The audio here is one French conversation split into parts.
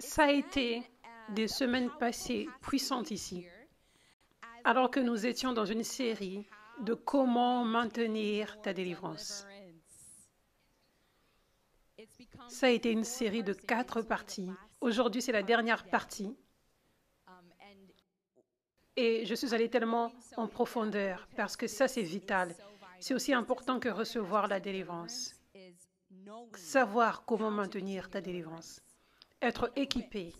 Ça a été des semaines passées puissantes ici, alors que nous étions dans une série de comment maintenir ta délivrance. Ça a été une série de 4 parties. Aujourd'hui, c'est la dernière partie. Et je suis allée tellement en profondeur parce que ça, c'est vital. C'est aussi important que recevoir la délivrance. Savoir comment maintenir ta délivrance. Être équipé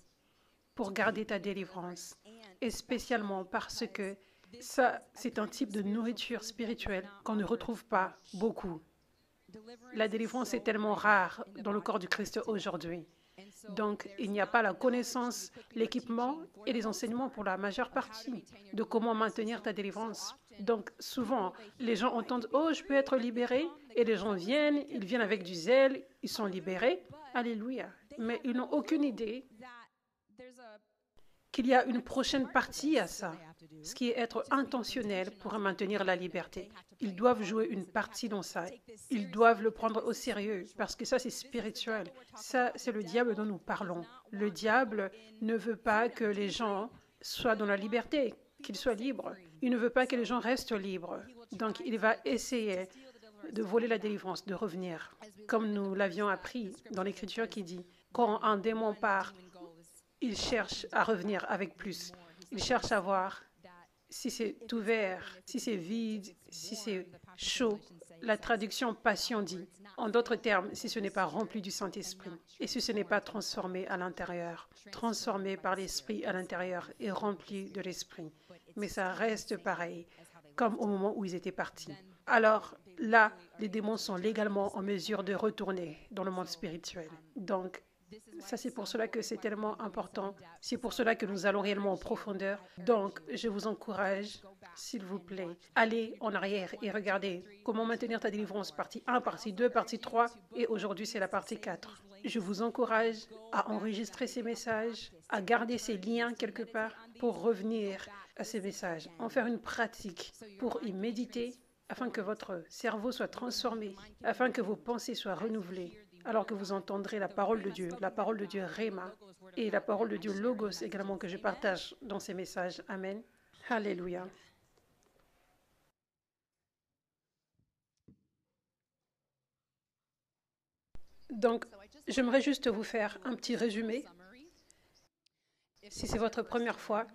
pour garder ta délivrance. Et spécialement parce que ça, c'est un type de nourriture spirituelle qu'on ne retrouve pas beaucoup. La délivrance est tellement rare dans le corps du Christ aujourd'hui. Donc, il n'y a pas la connaissance, l'équipement et les enseignements pour la majeure partie de comment maintenir ta délivrance. Donc, souvent, les gens entendent « Oh, je peux être libéré » et les gens viennent, ils viennent avec du zèle, ils sont libérés. Alléluia. Mais ils n'ont aucune idée qu'il y a une prochaine partie à ça, ce qui est être intentionnel pour maintenir la liberté. Ils doivent jouer une partie dans ça. Ils doivent le prendre au sérieux parce que ça, c'est spirituel. Ça, c'est le diable dont nous parlons. Le diable ne veut pas que les gens soient dans la liberté, qu'ils soient libres. Il ne veut pas que les gens restent libres. Donc, il va essayer de voler la délivrance, de revenir. Comme nous l'avions appris dans l'Écriture qui dit, quand un démon part, il cherche à revenir avec plus. Il cherche à voir si c'est ouvert, si c'est vide, si c'est chaud. La traduction Passion dit, en d'autres termes, si ce n'est pas rempli du Saint-Esprit et si ce n'est pas transformé à l'intérieur, transformé par l'Esprit à l'intérieur et rempli de l'Esprit. Mais ça reste pareil, comme au moment où ils étaient partis. Alors là, les démons sont légalement en mesure de retourner dans le monde spirituel. Donc, ça, c'est pour cela que c'est tellement important. C'est pour cela que nous allons réellement en profondeur. Donc, je vous encourage, s'il vous plaît, allez en arrière et regardez comment maintenir ta délivrance, partie 1, partie 2, partie 3. Et aujourd'hui, c'est la partie 4. Je vous encourage à enregistrer ces messages, à garder ces liens quelque part pour revenir à ces messages, en faire une pratique pour y méditer afin que votre cerveau soit transformé, afin que vos pensées soient renouvelées, alors que vous entendrez la parole de Dieu Réma et la parole de Dieu Logos également que je partage dans ces messages. Amen. Alléluia. Donc, j'aimerais juste vous faire un petit résumé. Si c'est votre première fois,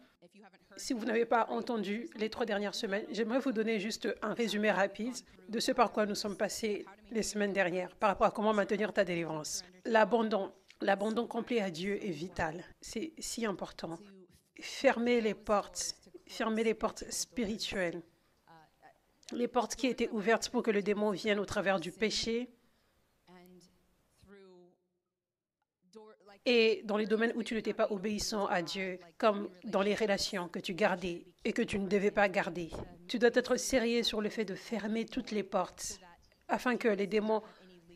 si vous n'avez pas entendu les 3 dernières semaines, j'aimerais vous donner juste un résumé rapide de ce par quoi nous sommes passés les semaines dernières par rapport à comment maintenir ta délivrance. L'abandon complet à Dieu est vital. C'est si important. Fermez les portes spirituelles, les portes qui étaient ouvertes pour que le démon vienne au travers du péché et dans les domaines où tu n'étais pas obéissant à Dieu, comme dans les relations que tu gardais et que tu ne devais pas garder. Tu dois être sérieux sur le fait de fermer toutes les portes afin que les démons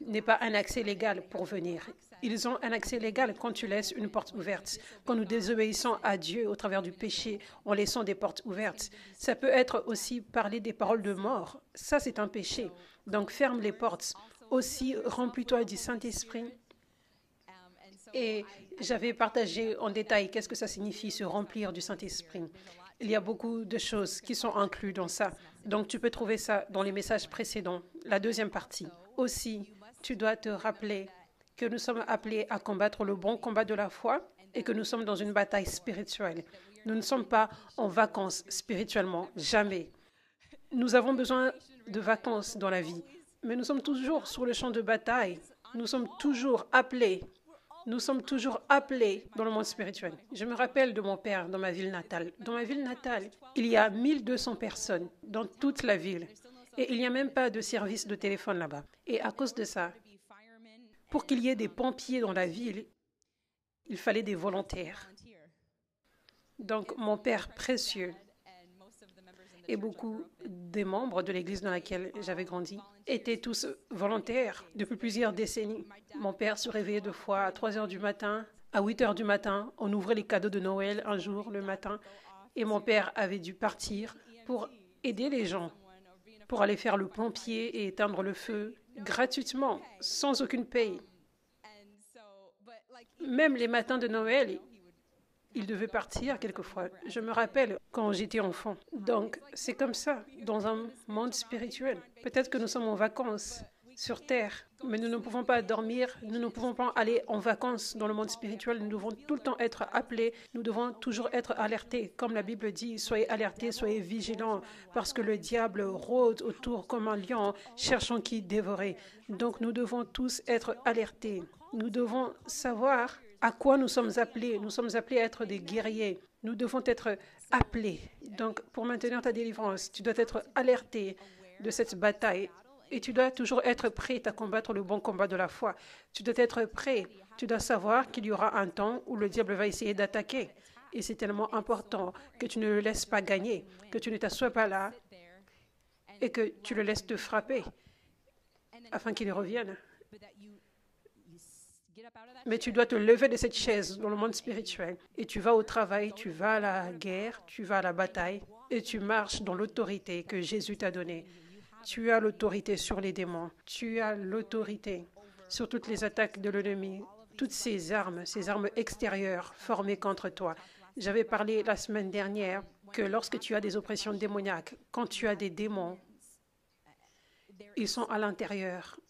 n'aient pas un accès légal pour venir. Ils ont un accès légal quand tu laisses une porte ouverte. Quand nous désobéissons à Dieu au travers du péché en laissant des portes ouvertes, ça peut être aussi parler des paroles de mort. Ça, c'est un péché. Donc, ferme les portes. Aussi, remplis-toi du Saint-Esprit. Et j'avais partagé en détail qu'est-ce que ça signifie, se remplir du Saint-Esprit. Il y a beaucoup de choses qui sont incluses dans ça. Donc, tu peux trouver ça dans les messages précédents, la deuxième partie. Aussi, tu dois te rappeler que nous sommes appelés à combattre le bon combat de la foi et que nous sommes dans une bataille spirituelle. Nous ne sommes pas en vacances spirituellement, jamais. Nous avons besoin de vacances dans la vie, mais nous sommes toujours sur le champ de bataille. Nous sommes toujours appelés. Nous sommes toujours appelés dans le monde spirituel. Je me rappelle de mon père dans ma ville natale. Dans ma ville natale, il y a 1200 personnes dans toute la ville. Et il n'y a même pas de service de téléphone là-bas. Et à cause de ça, pour qu'il y ait des pompiers dans la ville, il fallait des volontaires. Donc, mon père précieux et beaucoup des membres de l'église dans laquelle j'avais grandi étaient tous volontaires depuis plusieurs décennies. Mon père se réveillait 2 fois à 3 heures du matin, à 8 heures du matin. On ouvrait les cadeaux de Noël un jour le matin et mon père avait dû partir pour aider les gens, pour aller faire le pompier et éteindre le feu gratuitement, sans aucune paye. Même les matins de Noël, il devait partir quelquefois. Je me rappelle quand j'étais enfant. Donc, c'est comme ça, dans un monde spirituel. Peut-être que nous sommes en vacances sur Terre, mais nous ne pouvons pas dormir, nous ne pouvons pas aller en vacances dans le monde spirituel. Nous devons tout le temps être appelés, nous devons toujours être alertés. Comme la Bible dit, soyez alertés, soyez vigilants, parce que le diable rôde autour comme un lion, cherchant qui dévorer. Donc, nous devons tous être alertés. Nous devons savoir à quoi nous sommes appelés. Nous sommes appelés à être des guerriers. Nous devons être appelés. Donc, pour maintenir ta délivrance, tu dois être alerté de cette bataille. Et tu dois toujours être prêt à combattre le bon combat de la foi. Tu dois être prêt. Tu dois savoir qu'il y aura un temps où le diable va essayer d'attaquer. Et c'est tellement important que tu ne le laisses pas gagner, que tu ne t'assoies pas là et que tu le laisses te frapper afin qu'il revienne. Mais tu dois te lever de cette chaise dans le monde spirituel et tu vas au travail, tu vas à la guerre, tu vas à la bataille et tu marches dans l'autorité que Jésus t'a donnée. Tu as l'autorité sur les démons, tu as l'autorité sur toutes les attaques de l'ennemi, toutes ces armes extérieures formées contre toi. J'avais parlé la semaine dernière que lorsque tu as des oppressions démoniaques, quand tu as des démons, ils sont à l'intérieur.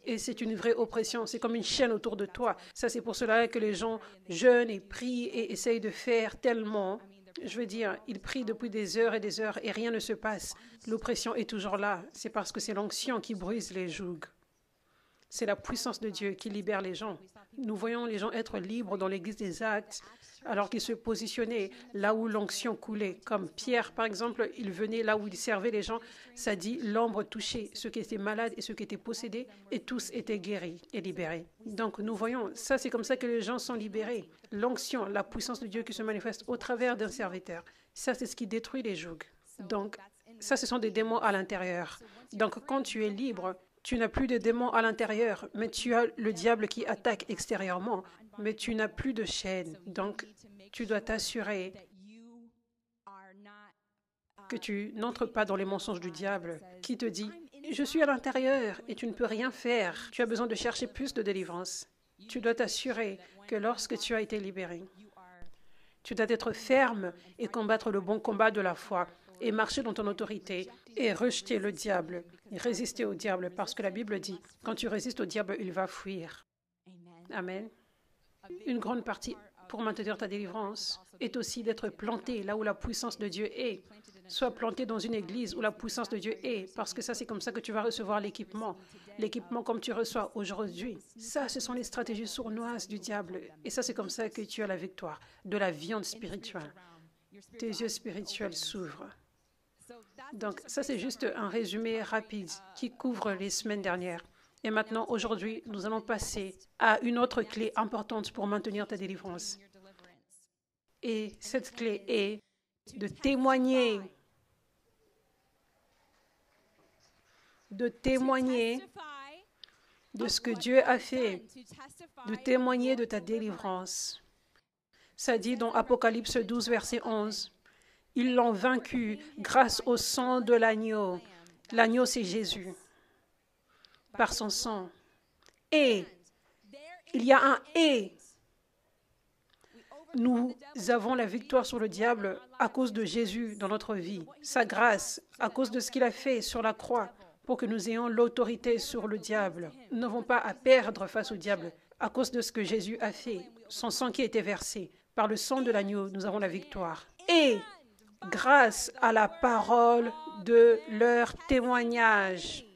Et c'est une vraie oppression, c'est comme une chaîne autour de toi. Ça, c'est pour cela que les gens jeûnent et prient et essayent de faire tellement. Je veux dire, ils prient depuis des heures et rien ne se passe. L'oppression est toujours là. C'est parce que c'est l'onction qui brise les jougs. C'est la puissance de Dieu qui libère les gens. Nous voyons les gens être libres dans l'église des Actes, alors qu'ils se positionnaient là où l'onction coulait. Comme Pierre, par exemple, il venait là où il servait les gens. Ça dit, l'ombre touchait ceux qui étaient malades et ceux qui étaient possédés, et tous étaient guéris et libérés. Donc nous voyons, ça c'est comme ça que les gens sont libérés. L'onction, la puissance de Dieu qui se manifeste au travers d'un serviteur. Ça c'est ce qui détruit les jougs. Donc ça, ce sont des démons à l'intérieur. Donc quand tu es libre, tu n'as plus de démons à l'intérieur, mais tu as le diable qui attaque extérieurement, mais tu n'as plus de chaîne. Donc, tu dois t'assurer que tu n'entres pas dans les mensonges du diable qui te dit « Je suis à l'intérieur et tu ne peux rien faire. Tu as besoin de chercher plus de délivrance. » Tu dois t'assurer que lorsque tu as été libéré, tu dois être ferme et combattre le bon combat de la foi et marcher dans ton autorité et rejeter le diable et résister au diable parce que la Bible dit, quand tu résistes au diable, il va fuir. Amen. Une grande partie pour maintenir ta délivrance est aussi d'être planté là où la puissance de Dieu est. Sois planté dans une église où la puissance de Dieu est, parce que ça, c'est comme ça que tu vas recevoir l'équipement. L'équipement comme tu reçois aujourd'hui. Ça, ce sont les stratégies sournoises du diable. Et ça, c'est comme ça que tu as la victoire de la viande spirituelle. Tes yeux spirituels s'ouvrent. Donc, ça, c'est juste un résumé rapide qui couvre les semaines dernières. Et maintenant, aujourd'hui, nous allons passer à une autre clé importante pour maintenir ta délivrance. Et cette clé est de témoigner. De témoigner de ce que Dieu a fait. De témoigner de ta délivrance. Ça dit dans Apocalypse 12, verset 11. Ils l'ont vaincu grâce au sang de l'agneau. L'agneau, c'est Jésus. Par son sang. Et, il y a un et. Nous avons la victoire sur le diable à cause de Jésus dans notre vie. Sa grâce, à cause de ce qu'il a fait sur la croix, pour que nous ayons l'autorité sur le diable. Nous n'avons pas à perdre face au diable à cause de ce que Jésus a fait. Son sang qui a été versé. Par le sang de l'agneau, nous avons la victoire. Et grâce à la parole de leur témoignage.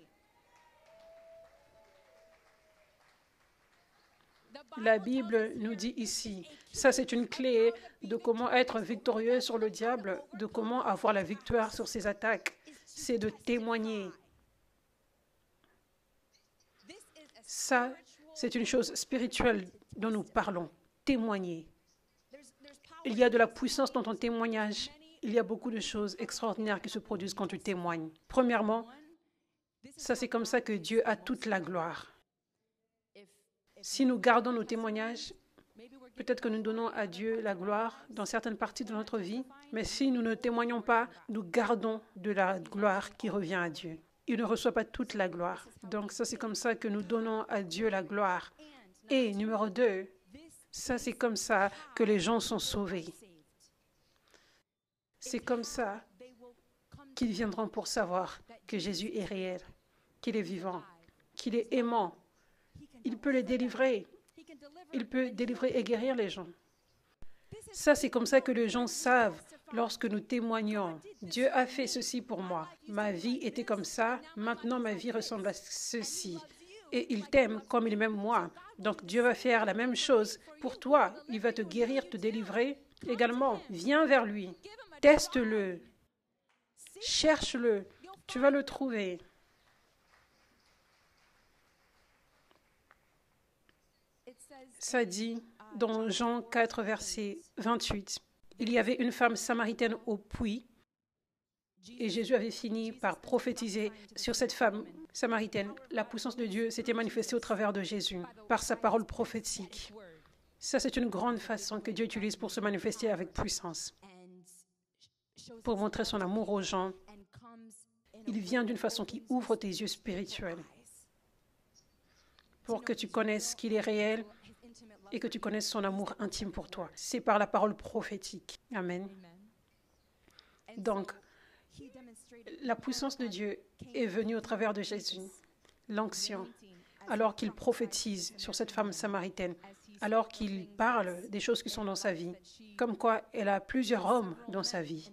La Bible nous dit ici, ça c'est une clé de comment être victorieux sur le diable, de comment avoir la victoire sur ses attaques. C'est de témoigner. Ça, c'est une chose spirituelle dont nous parlons. Témoigner. Il y a de la puissance dans ton témoignage. Il y a beaucoup de choses extraordinaires qui se produisent quand tu témoignes. Premièrement, ça c'est comme ça que Dieu a toute la gloire. Si nous gardons nos témoignages, peut-être que nous donnons à Dieu la gloire dans certaines parties de notre vie, mais si nous ne témoignons pas, nous gardons de la gloire qui revient à Dieu. Il ne reçoit pas toute la gloire. Donc ça c'est comme ça que nous donnons à Dieu la gloire. Et numéro 2, Ça, c'est comme ça que les gens sont sauvés. C'est comme ça qu'ils viendront pour savoir que Jésus est réel, qu'il est vivant, qu'il est aimant. Il peut les délivrer. Il peut délivrer et guérir les gens. Ça, c'est comme ça que les gens savent lorsque nous témoignons. Dieu a fait ceci pour moi. Ma vie était comme ça. Maintenant, ma vie ressemble à ceci. Et il t'aime comme il m'aime moi. Donc, Dieu va faire la même chose pour toi. Il va te guérir, te délivrer également. Viens vers lui. Teste-le. Cherche-le. Tu vas le trouver. Ça dit dans Jean 4, verset 28, il y avait une femme samaritaine au puits et Jésus avait fini par prophétiser sur cette femme samaritaine. La puissance de Dieu s'était manifestée au travers de Jésus par sa parole prophétique. Ça, c'est une grande façon que Dieu utilise pour se manifester avec puissance, pour montrer son amour aux gens. Il vient d'une façon qui ouvre tes yeux spirituels pour que tu connaisses qu'il est réel et que tu connaisses son amour intime pour toi. C'est par la parole prophétique. Amen. Donc, la puissance de Dieu est venue au travers de Jésus, l'onction, alors qu'il prophétise sur cette femme samaritaine, alors qu'il parle des choses qui sont dans sa vie, comme quoi elle a plusieurs hommes dans sa vie.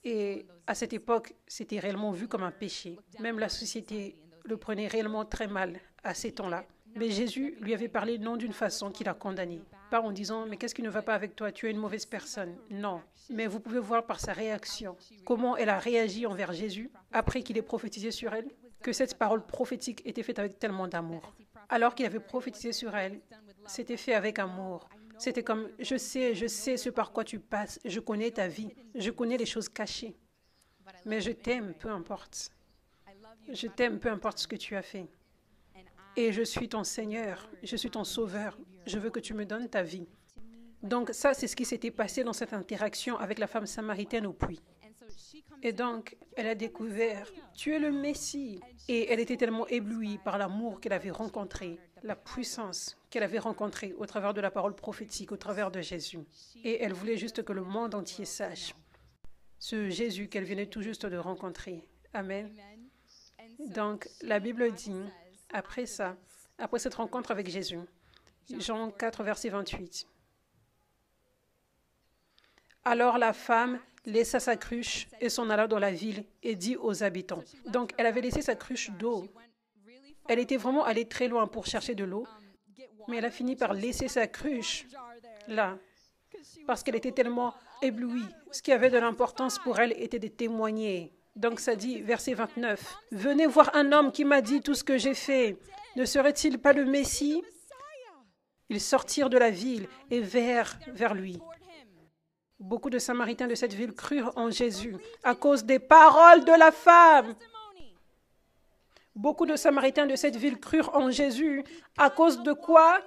Et à cette époque, c'était réellement vu comme un péché. Même la société le prenait réellement très mal à ces temps-là. Mais Jésus lui avait parlé non d'une façon qui l'a condamné, pas en disant « mais qu'est-ce qui ne va pas avec toi, tu es une mauvaise personne ». Non, mais vous pouvez voir par sa réaction, comment elle a réagi envers Jésus après qu'il ait prophétisé sur elle, que cette parole prophétique était faite avec tellement d'amour. Alors qu'il avait prophétisé sur elle, c'était fait avec amour. C'était comme « je sais ce par quoi tu passes, je connais ta vie, je connais les choses cachées, mais je t'aime, peu importe. Je t'aime, peu importe ce que tu as fait. Et je suis ton Seigneur, je suis ton Sauveur, je veux que tu me donnes ta vie. » Donc ça, c'est ce qui s'était passé dans cette interaction avec la femme samaritaine au puits. Et donc, elle a découvert, tu es le Messie. Et elle était tellement éblouie par l'amour qu'elle avait rencontré, la puissance qu'elle avait rencontrée au travers de la parole prophétique, au travers de Jésus. Et elle voulait juste que le monde entier sache ce Jésus qu'elle venait tout juste de rencontrer. Amen. Donc, la Bible dit, après ça, après cette rencontre avec Jésus, Jean 4, verset 28. Alors la femme laissa sa cruche et s'en alla dans la ville et dit aux habitants. Donc, elle avait laissé sa cruche d'eau. Elle était vraiment allée très loin pour chercher de l'eau, mais elle a fini par laisser sa cruche là, parce qu'elle était tellement éblouie. Ce qui avait de l'importance pour elle était de témoigner. Donc ça dit, verset 29, « Venez voir un homme qui m'a dit tout ce que j'ai fait. Ne serait-il pas le Messie ?» Ils sortirent de la ville et vers lui. Beaucoup de Samaritains de cette ville crurent en Jésus à cause des paroles de la femme. Beaucoup de Samaritains de cette ville crurent en Jésus à cause de quoi?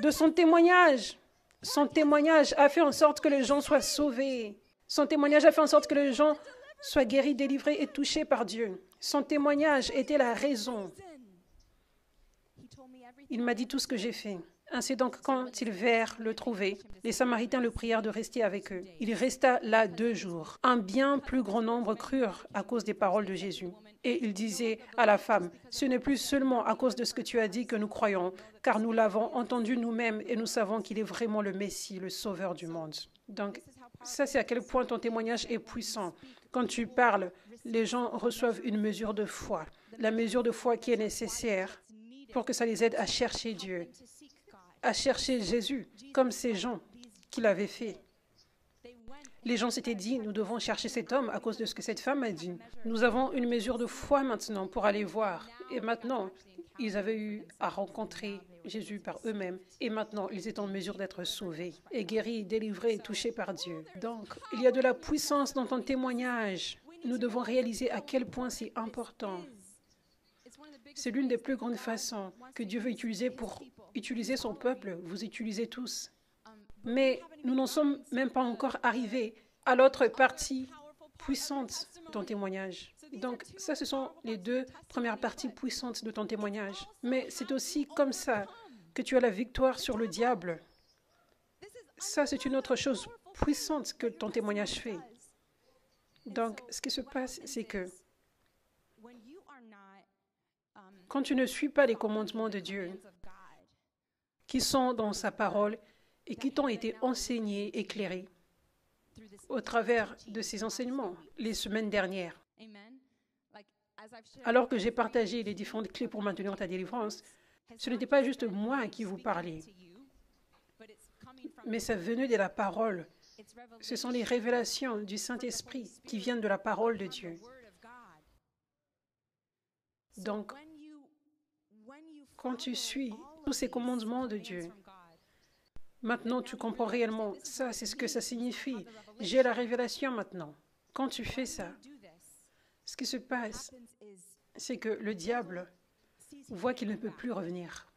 De son témoignage. Son témoignage a fait en sorte que les gens soient sauvés. Son témoignage a fait en sorte que les gens soient guéris, délivrés et touchés par Dieu. Son témoignage était la raison. Il m'a dit tout ce que j'ai fait. Ainsi donc, quand ils vinrent le trouver, les Samaritains le prièrent de rester avec eux. Il resta là 2 jours. Un bien plus grand nombre crurent à cause des paroles de Jésus. Et il disait à la femme, « Ce n'est plus seulement à cause de ce que tu as dit que nous croyons, car nous l'avons entendu nous-mêmes et nous savons qu'il est vraiment le Messie, le Sauveur du monde. » Donc, ça, c'est à quel point ton témoignage est puissant. Quand tu parles, les gens reçoivent une mesure de foi. La mesure de foi qui est nécessaire pour que ça les aide à chercher Dieu, à chercher Jésus, comme ces gens qui l'avaient fait. Les gens s'étaient dit, nous devons chercher cet homme à cause de ce que cette femme a dit. Nous avons une mesure de foi maintenant pour aller voir. Et maintenant, ils avaient eu à rencontrer Jésus par eux-mêmes. Et maintenant, ils étaient en mesure d'être sauvés et guéris, délivrés, touchés par Dieu. Donc, il y a de la puissance dans ton témoignage. Nous devons réaliser à quel point c'est important. C'est l'une des plus grandes façons que Dieu veut utiliser pour utiliser son peuple. Vous utilisez tous. Mais nous n'en sommes même pas encore arrivés à l'autre partie puissante de ton témoignage. Donc ça, ce sont les deux premières parties puissantes de ton témoignage. Mais c'est aussi comme ça que tu as la victoire sur le diable. Ça, c'est une autre chose puissante que ton témoignage fait. Donc, ce qui se passe, c'est que quand tu ne suis pas les commandements de Dieu, qui sont dans sa parole et qui t'ont été enseignés, éclairés, au travers de ces enseignements, les semaines dernières, alors que j'ai partagé les différentes clés pour maintenir ta délivrance, ce n'était pas juste moi qui vous parlais, mais ça venait de la parole. Ce sont les révélations du Saint-Esprit qui viennent de la parole de Dieu. Donc, quand tu suis tous ces commandements de Dieu, maintenant tu comprends réellement, ça c'est ce que ça signifie. J'ai la révélation maintenant. Quand tu fais ça, ce qui se passe, c'est que le diable voit qu'il ne peut plus revenir.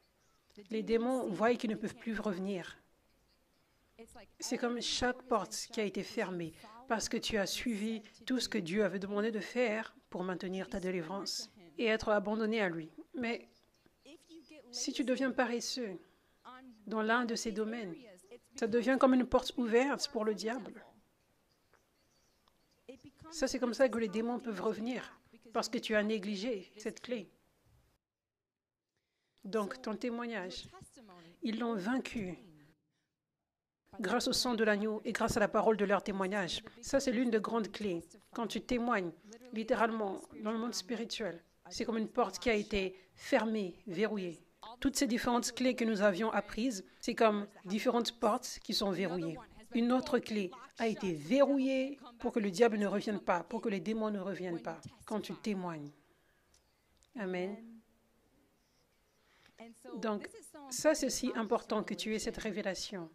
Les démons voient qu'ils ne peuvent plus revenir. C'est comme chaque porte qui a été fermée parce que tu as suivi tout ce que Dieu avait demandé de faire pour maintenir ta délivrance et être abandonné à lui. Mais si tu deviens paresseux dans l'un de ces domaines, ça devient comme une porte ouverte pour le diable. Ça, c'est comme ça que les démons peuvent revenir parce que tu as négligé cette clé. Donc, ton témoignage, ils l'ont vaincu grâce au sang de l'agneau et grâce à la parole de leur témoignage. Ça, c'est l'une des grandes clés. Quand tu témoignes, littéralement, dans le monde spirituel, c'est comme une porte qui a été fermée, verrouillée. Toutes ces différentes clés que nous avions apprises, c'est comme différentes portes qui sont verrouillées. Une autre clé a été verrouillée pour que le diable ne revienne pas, pour que les démons ne reviennent pas, quand tu témoignes. Amen. Donc, ça, c'est si important que tu aies cette révélation,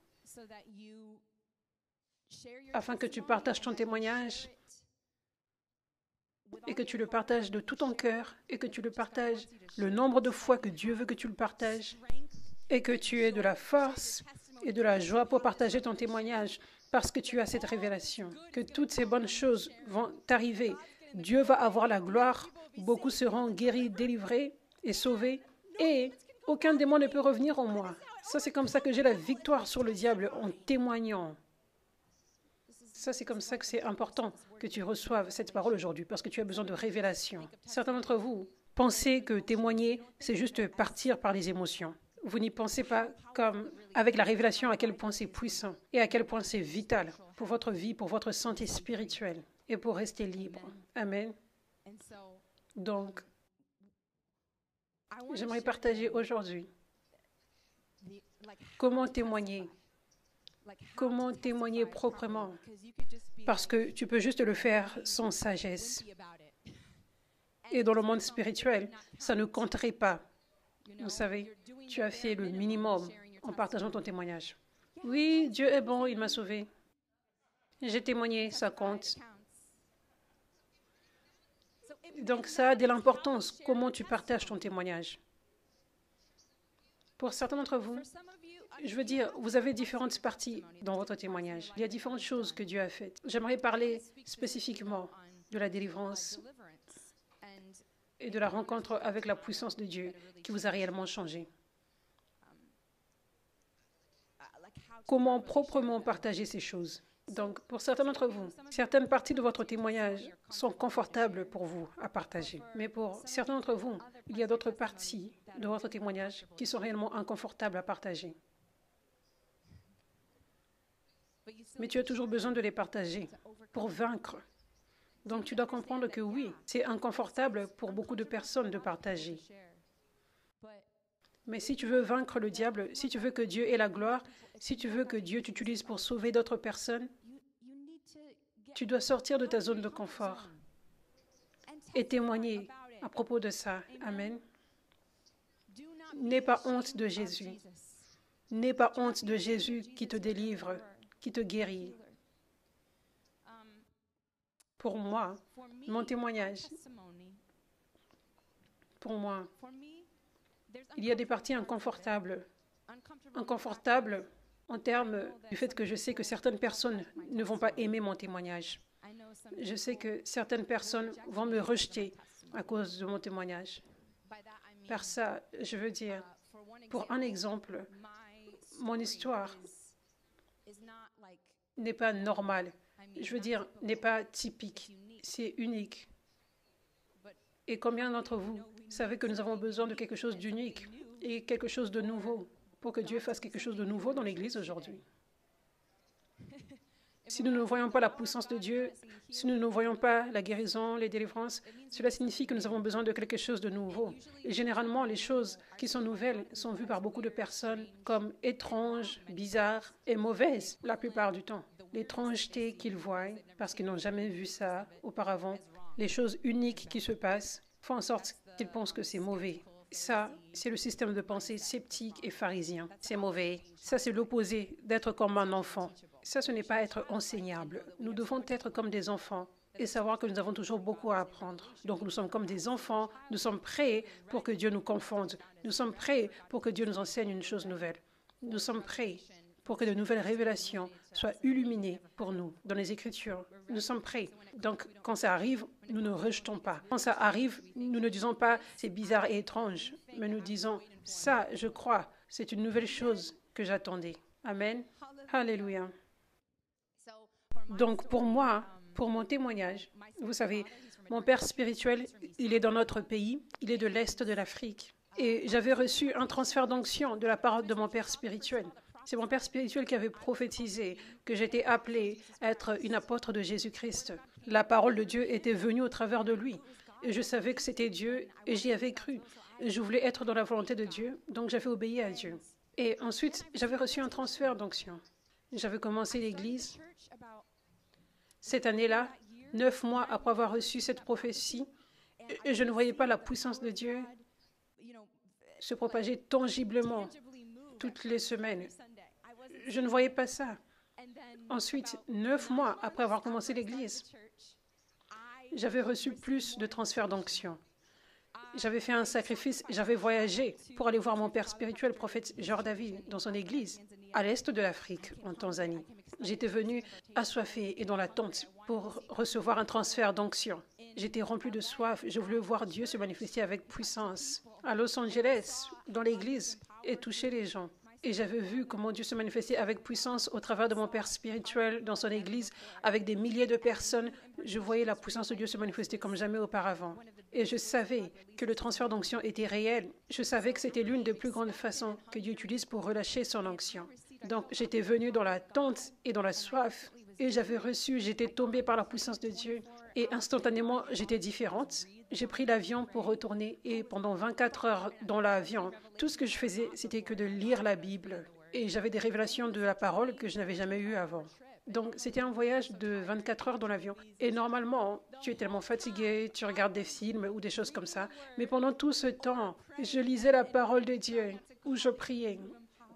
afin que tu partages ton témoignage et que tu le partages de tout ton cœur et que tu le partages le nombre de fois que Dieu veut que tu le partages et que tu aies de la force et de la joie pour partager ton témoignage parce que tu as cette révélation, que toutes ces bonnes choses vont t'arriver. Dieu va avoir la gloire, beaucoup seront guéris, délivrés et sauvés et aucun démon ne peut revenir en moi. Ça, c'est comme ça que j'ai la victoire sur le diable en témoignant. Ça, c'est comme ça que c'est important que tu reçoives cette parole aujourd'hui, parce que tu as besoin de révélation. Certains d'entre vous pensez que témoigner, c'est juste partir par les émotions. Vous n'y pensez pas comme avec la révélation à quel point c'est puissant et à quel point c'est vital pour votre vie, pour votre santé spirituelle et pour rester libre. Amen. Donc, j'aimerais partager aujourd'hui comment témoigner proprement, parce que tu peux juste le faire sans sagesse. Et dans le monde spirituel, ça ne compterait pas. Vous savez, tu as fait le minimum en partageant ton témoignage. Oui, Dieu est bon, il m'a sauvé. J'ai témoigné, ça compte. Donc ça a de l'importance, comment tu partages ton témoignage. Pour certains d'entre vous, je veux dire, vous avez différentes parties dans votre témoignage. Il y a différentes choses que Dieu a faites. J'aimerais parler spécifiquement de la délivrance et de la rencontre avec la puissance de Dieu qui vous a réellement changé. Comment proprement partager ces choses? Donc, pour certains d'entre vous, certaines parties de votre témoignage sont confortables pour vous à partager. Mais pour certains d'entre vous, il y a d'autres parties de votre témoignage qui sont réellement inconfortables à partager. Mais tu as toujours besoin de les partager pour vaincre. Donc, tu dois comprendre que oui, c'est inconfortable pour beaucoup de personnes de partager. Mais si tu veux vaincre le diable, si tu veux que Dieu ait la gloire, si tu veux que Dieu t'utilise pour sauver d'autres personnes, tu dois sortir de ta zone de confort et témoigner à propos de ça. Amen. N'aie pas honte de Jésus. N'aie pas honte de Jésus qui te délivre, qui te guérit. Pour moi, mon témoignage, pour moi, il y a des parties inconfortables. Inconfortables en termes du fait que je sais que certaines personnes ne vont pas aimer mon témoignage. Je sais que certaines personnes vont me rejeter à cause de mon témoignage. Par ça, je veux dire, pour un exemple, mon histoire n'est pas normale. Je veux dire, n'est pas typique. C'est unique. Et combien d'entre vous savez que nous avons besoin de quelque chose d'unique et quelque chose de nouveau pour que Dieu fasse quelque chose de nouveau dans l'Église aujourd'hui? Si nous ne voyons pas la puissance de Dieu, si nous ne voyons pas la guérison, les délivrances, cela signifie que nous avons besoin de quelque chose de nouveau. Et généralement, les choses qui sont nouvelles sont vues par beaucoup de personnes comme étranges, bizarres et mauvaises la plupart du temps. L'étrangeté qu'ils voient, parce qu'ils n'ont jamais vu ça auparavant, les choses uniques qui se passent, font en sorte qu'ils pensent que c'est mauvais. Ça, c'est le système de pensée sceptique et pharisien. C'est mauvais. Ça, c'est l'opposé d'être comme un enfant. Ça, ce n'est pas être enseignable. Nous devons être comme des enfants et savoir que nous avons toujours beaucoup à apprendre. Donc, nous sommes comme des enfants. Nous sommes prêts pour que Dieu nous confonde. Nous sommes prêts pour que Dieu nous enseigne une chose nouvelle. Nous sommes prêts pour que de nouvelles révélations soient illuminées pour nous dans les Écritures. Nous sommes prêts. Donc, quand ça arrive, nous ne rejetons pas. Quand ça arrive, nous ne disons pas « c'est bizarre et étrange », mais nous disons « ça, je crois, c'est une nouvelle chose que j'attendais ». Amen. Alléluia. Donc, pour moi, pour mon témoignage, vous savez, mon père spirituel, il est dans notre pays, il est de l'Est de l'Afrique. Et j'avais reçu un transfert d'onction de la part de mon père spirituel. C'est mon père spirituel qui avait prophétisé que j'étais appelée à être une apôtre de Jésus-Christ. La parole de Dieu était venue au travers de lui. Et je savais que c'était Dieu et j'y avais cru. Et je voulais être dans la volonté de Dieu, donc j'avais obéi à Dieu. Et ensuite, j'avais reçu un transfert d'onction. J'avais commencé l'Église cette année-là, 9 mois après avoir reçu cette prophétie, et je ne voyais pas la puissance de Dieu se propager tangiblement toutes les semaines. Je ne voyais pas ça. Ensuite, 9 mois après avoir commencé l'Église, j'avais reçu plus de transferts d'onction. J'avais fait un sacrifice, j'avais voyagé pour aller voir mon père spirituel, prophète George David, dans son église, à l'est de l'Afrique, en Tanzanie. J'étais venue assoiffée et dans l'attente pour recevoir un transfert d'onction. J'étais remplie de soif, je voulais voir Dieu se manifester avec puissance à Los Angeles, dans l'église, et toucher les gens. Et j'avais vu comment Dieu se manifestait avec puissance au travers de mon père spirituel dans son église, avec des milliers de personnes. Je voyais la puissance de Dieu se manifester comme jamais auparavant. Et je savais que le transfert d'onction était réel. Je savais que c'était l'une des plus grandes façons que Dieu utilise pour relâcher son onction. Donc, j'étais venue dans l'attente et dans la soif. Et j'avais reçu, j'étais tombée par la puissance de Dieu. Et instantanément, j'étais différente. J'ai pris l'avion pour retourner et pendant 24 heures dans l'avion, tout ce que je faisais, c'était que de lire la Bible. Et j'avais des révélations de la parole que je n'avais jamais eues avant. Donc, c'était un voyage de 24 heures dans l'avion. Et normalement, tu es tellement fatigué, tu regardes des films ou des choses comme ça. Mais pendant tout ce temps, je lisais la parole de Dieu, ou je priais.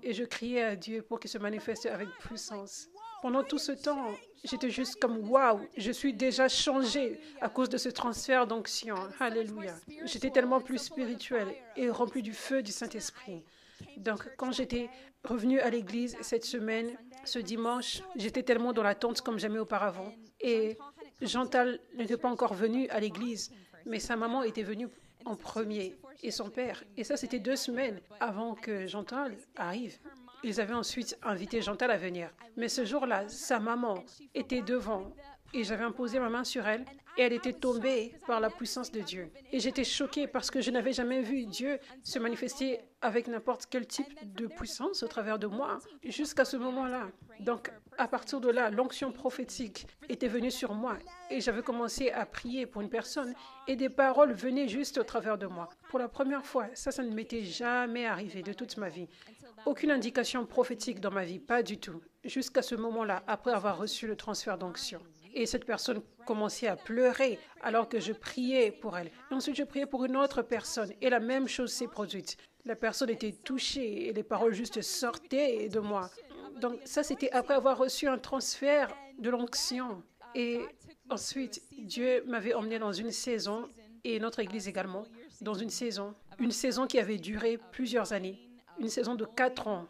Et je criais à Dieu pour qu'il se manifeste avec puissance. Pendant tout ce temps, j'étais juste comme « Waouh, je suis déjà changée à cause de ce transfert d'onction. » Alléluia. J'étais tellement plus spirituelle et remplie du feu du Saint-Esprit. Donc, quand j'étais revenue à l'église cette semaine, ce dimanche, j'étais tellement dans l'attente comme jamais auparavant. Et Chantal n'était pas encore venu à l'église, mais sa maman était venue en premier et son père. Et ça, c'était 2 semaines avant que Chantal arrive. Ils avaient ensuite invité Chantal à venir. Mais ce jour-là, sa maman était devant et j'avais imposé ma main sur elle et elle était tombée par la puissance de Dieu. Et j'étais choquée parce que je n'avais jamais vu Dieu se manifester avec n'importe quel type de puissance au travers de moi jusqu'à ce moment-là. Donc, à partir de là, l'onction prophétique était venue sur moi et j'avais commencé à prier pour une personne et des paroles venaient juste au travers de moi. Pour la première fois, ça ne m'était jamais arrivé de toute ma vie. Aucune indication prophétique dans ma vie, pas du tout, jusqu'à ce moment-là, après avoir reçu le transfert d'onction. Et cette personne commençait à pleurer alors que je priais pour elle. Et ensuite, je priais pour une autre personne et la même chose s'est produite. La personne était touchée et les paroles juste sortaient de moi. Donc ça, c'était après avoir reçu un transfert de l'onction. Et ensuite, Dieu m'avait emmené dans une saison, et notre église également, dans une saison qui avait duré plusieurs années, une saison de 4 ans,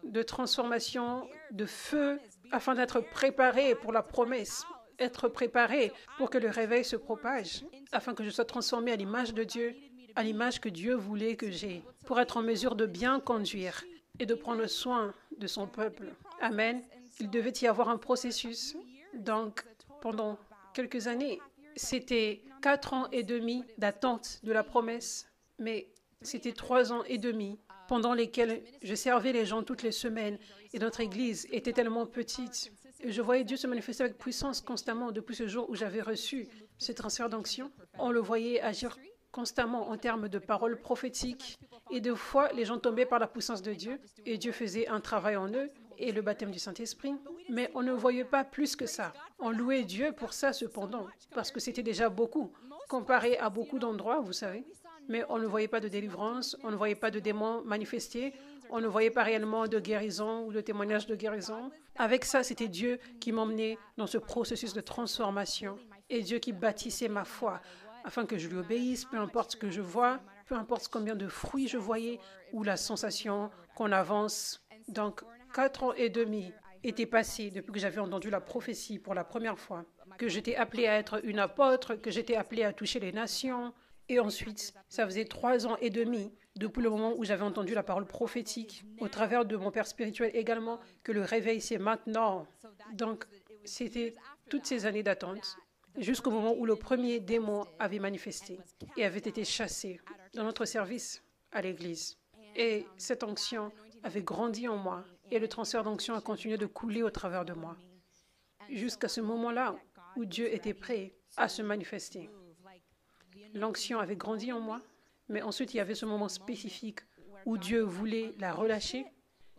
de transformation, de feu, afin d'être préparé pour la promesse. être préparé pour que le réveil se propage, afin que je sois transformé à l'image de Dieu, à l'image que Dieu voulait que j'ai, pour être en mesure de bien conduire et de prendre soin de son peuple. Amen. Il devait y avoir un processus. Donc, pendant quelques années, c'était 4 ans et demi d'attente de la promesse, mais c'était 3 ans et demi pendant lesquels je servais les gens toutes les semaines et notre église était tellement petite. Et je voyais Dieu se manifester avec puissance constamment depuis ce jour où j'avais reçu ce transfert d'onction. On le voyait agir constamment en termes de paroles prophétiques et de fois les gens tombaient par la puissance de Dieu et Dieu faisait un travail en eux et le baptême du Saint-Esprit. Mais on ne voyait pas plus que ça. On louait Dieu pour ça cependant, parce que c'était déjà beaucoup, comparé à beaucoup d'endroits, vous savez. Mais on ne voyait pas de délivrance, on ne voyait pas de démons manifestés, on ne voyait pas réellement de guérison ou de témoignage de guérison. Avec ça, c'était Dieu qui m'emmenait dans ce processus de transformation et Dieu qui bâtissait ma foi afin que je lui obéisse, peu importe ce que je vois, peu importe combien de fruits je voyais ou la sensation qu'on avance. Donc, 4 ans et demi étaient passés depuis que j'avais entendu la prophétie pour la première fois, que j'étais appelée à être une apôtre, que j'étais appelée à toucher les nations. Et ensuite, ça faisait 3 ans et demi depuis le moment où j'avais entendu la parole prophétique, au travers de mon père spirituel également, que le réveil, c'est maintenant. Donc, c'était toutes ces années d'attente, jusqu'au moment où le premier démon avait manifesté et avait été chassé dans notre service à l'église. Et cette onction avait grandi en moi et le transfert d'onction a continué de couler au travers de moi, jusqu'à ce moment-là où Dieu était prêt à se manifester. L'onction avait grandi en moi, mais ensuite il y avait ce moment spécifique où Dieu voulait la relâcher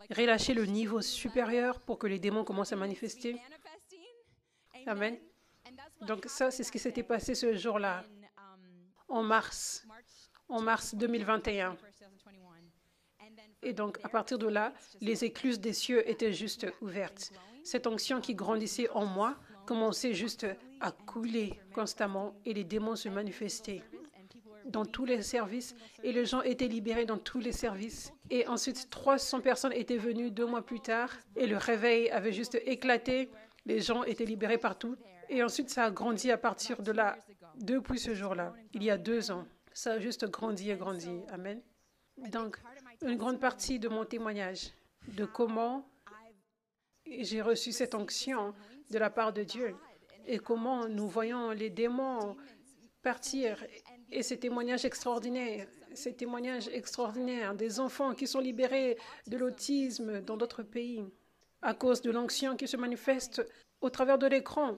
le niveau supérieur pour que les démons commencent à manifester. Amen. Donc ça, c'est ce qui s'était passé ce jour-là, en mars 2021. Et donc, à partir de là, les écluses des cieux étaient juste ouvertes. Cette onction qui grandissait en moi commençait juste à couler constamment et les démons se manifestaient dans tous les services et les gens étaient libérés dans tous les services. Et ensuite, 300 personnes étaient venues 2 mois plus tard et le réveil avait juste éclaté. Les gens étaient libérés partout. Et ensuite, ça a grandi à partir de là, depuis ce jour-là, il y a 2 ans. Ça a juste grandi et grandi. Amen. Donc, une grande partie de mon témoignage de comment j'ai reçu cette onction de la part de Dieu et comment nous voyons les démons partir et ces témoignages extraordinaires, des enfants qui sont libérés de l'autisme dans d'autres pays à cause de l'onction qui se manifeste au travers de l'écran.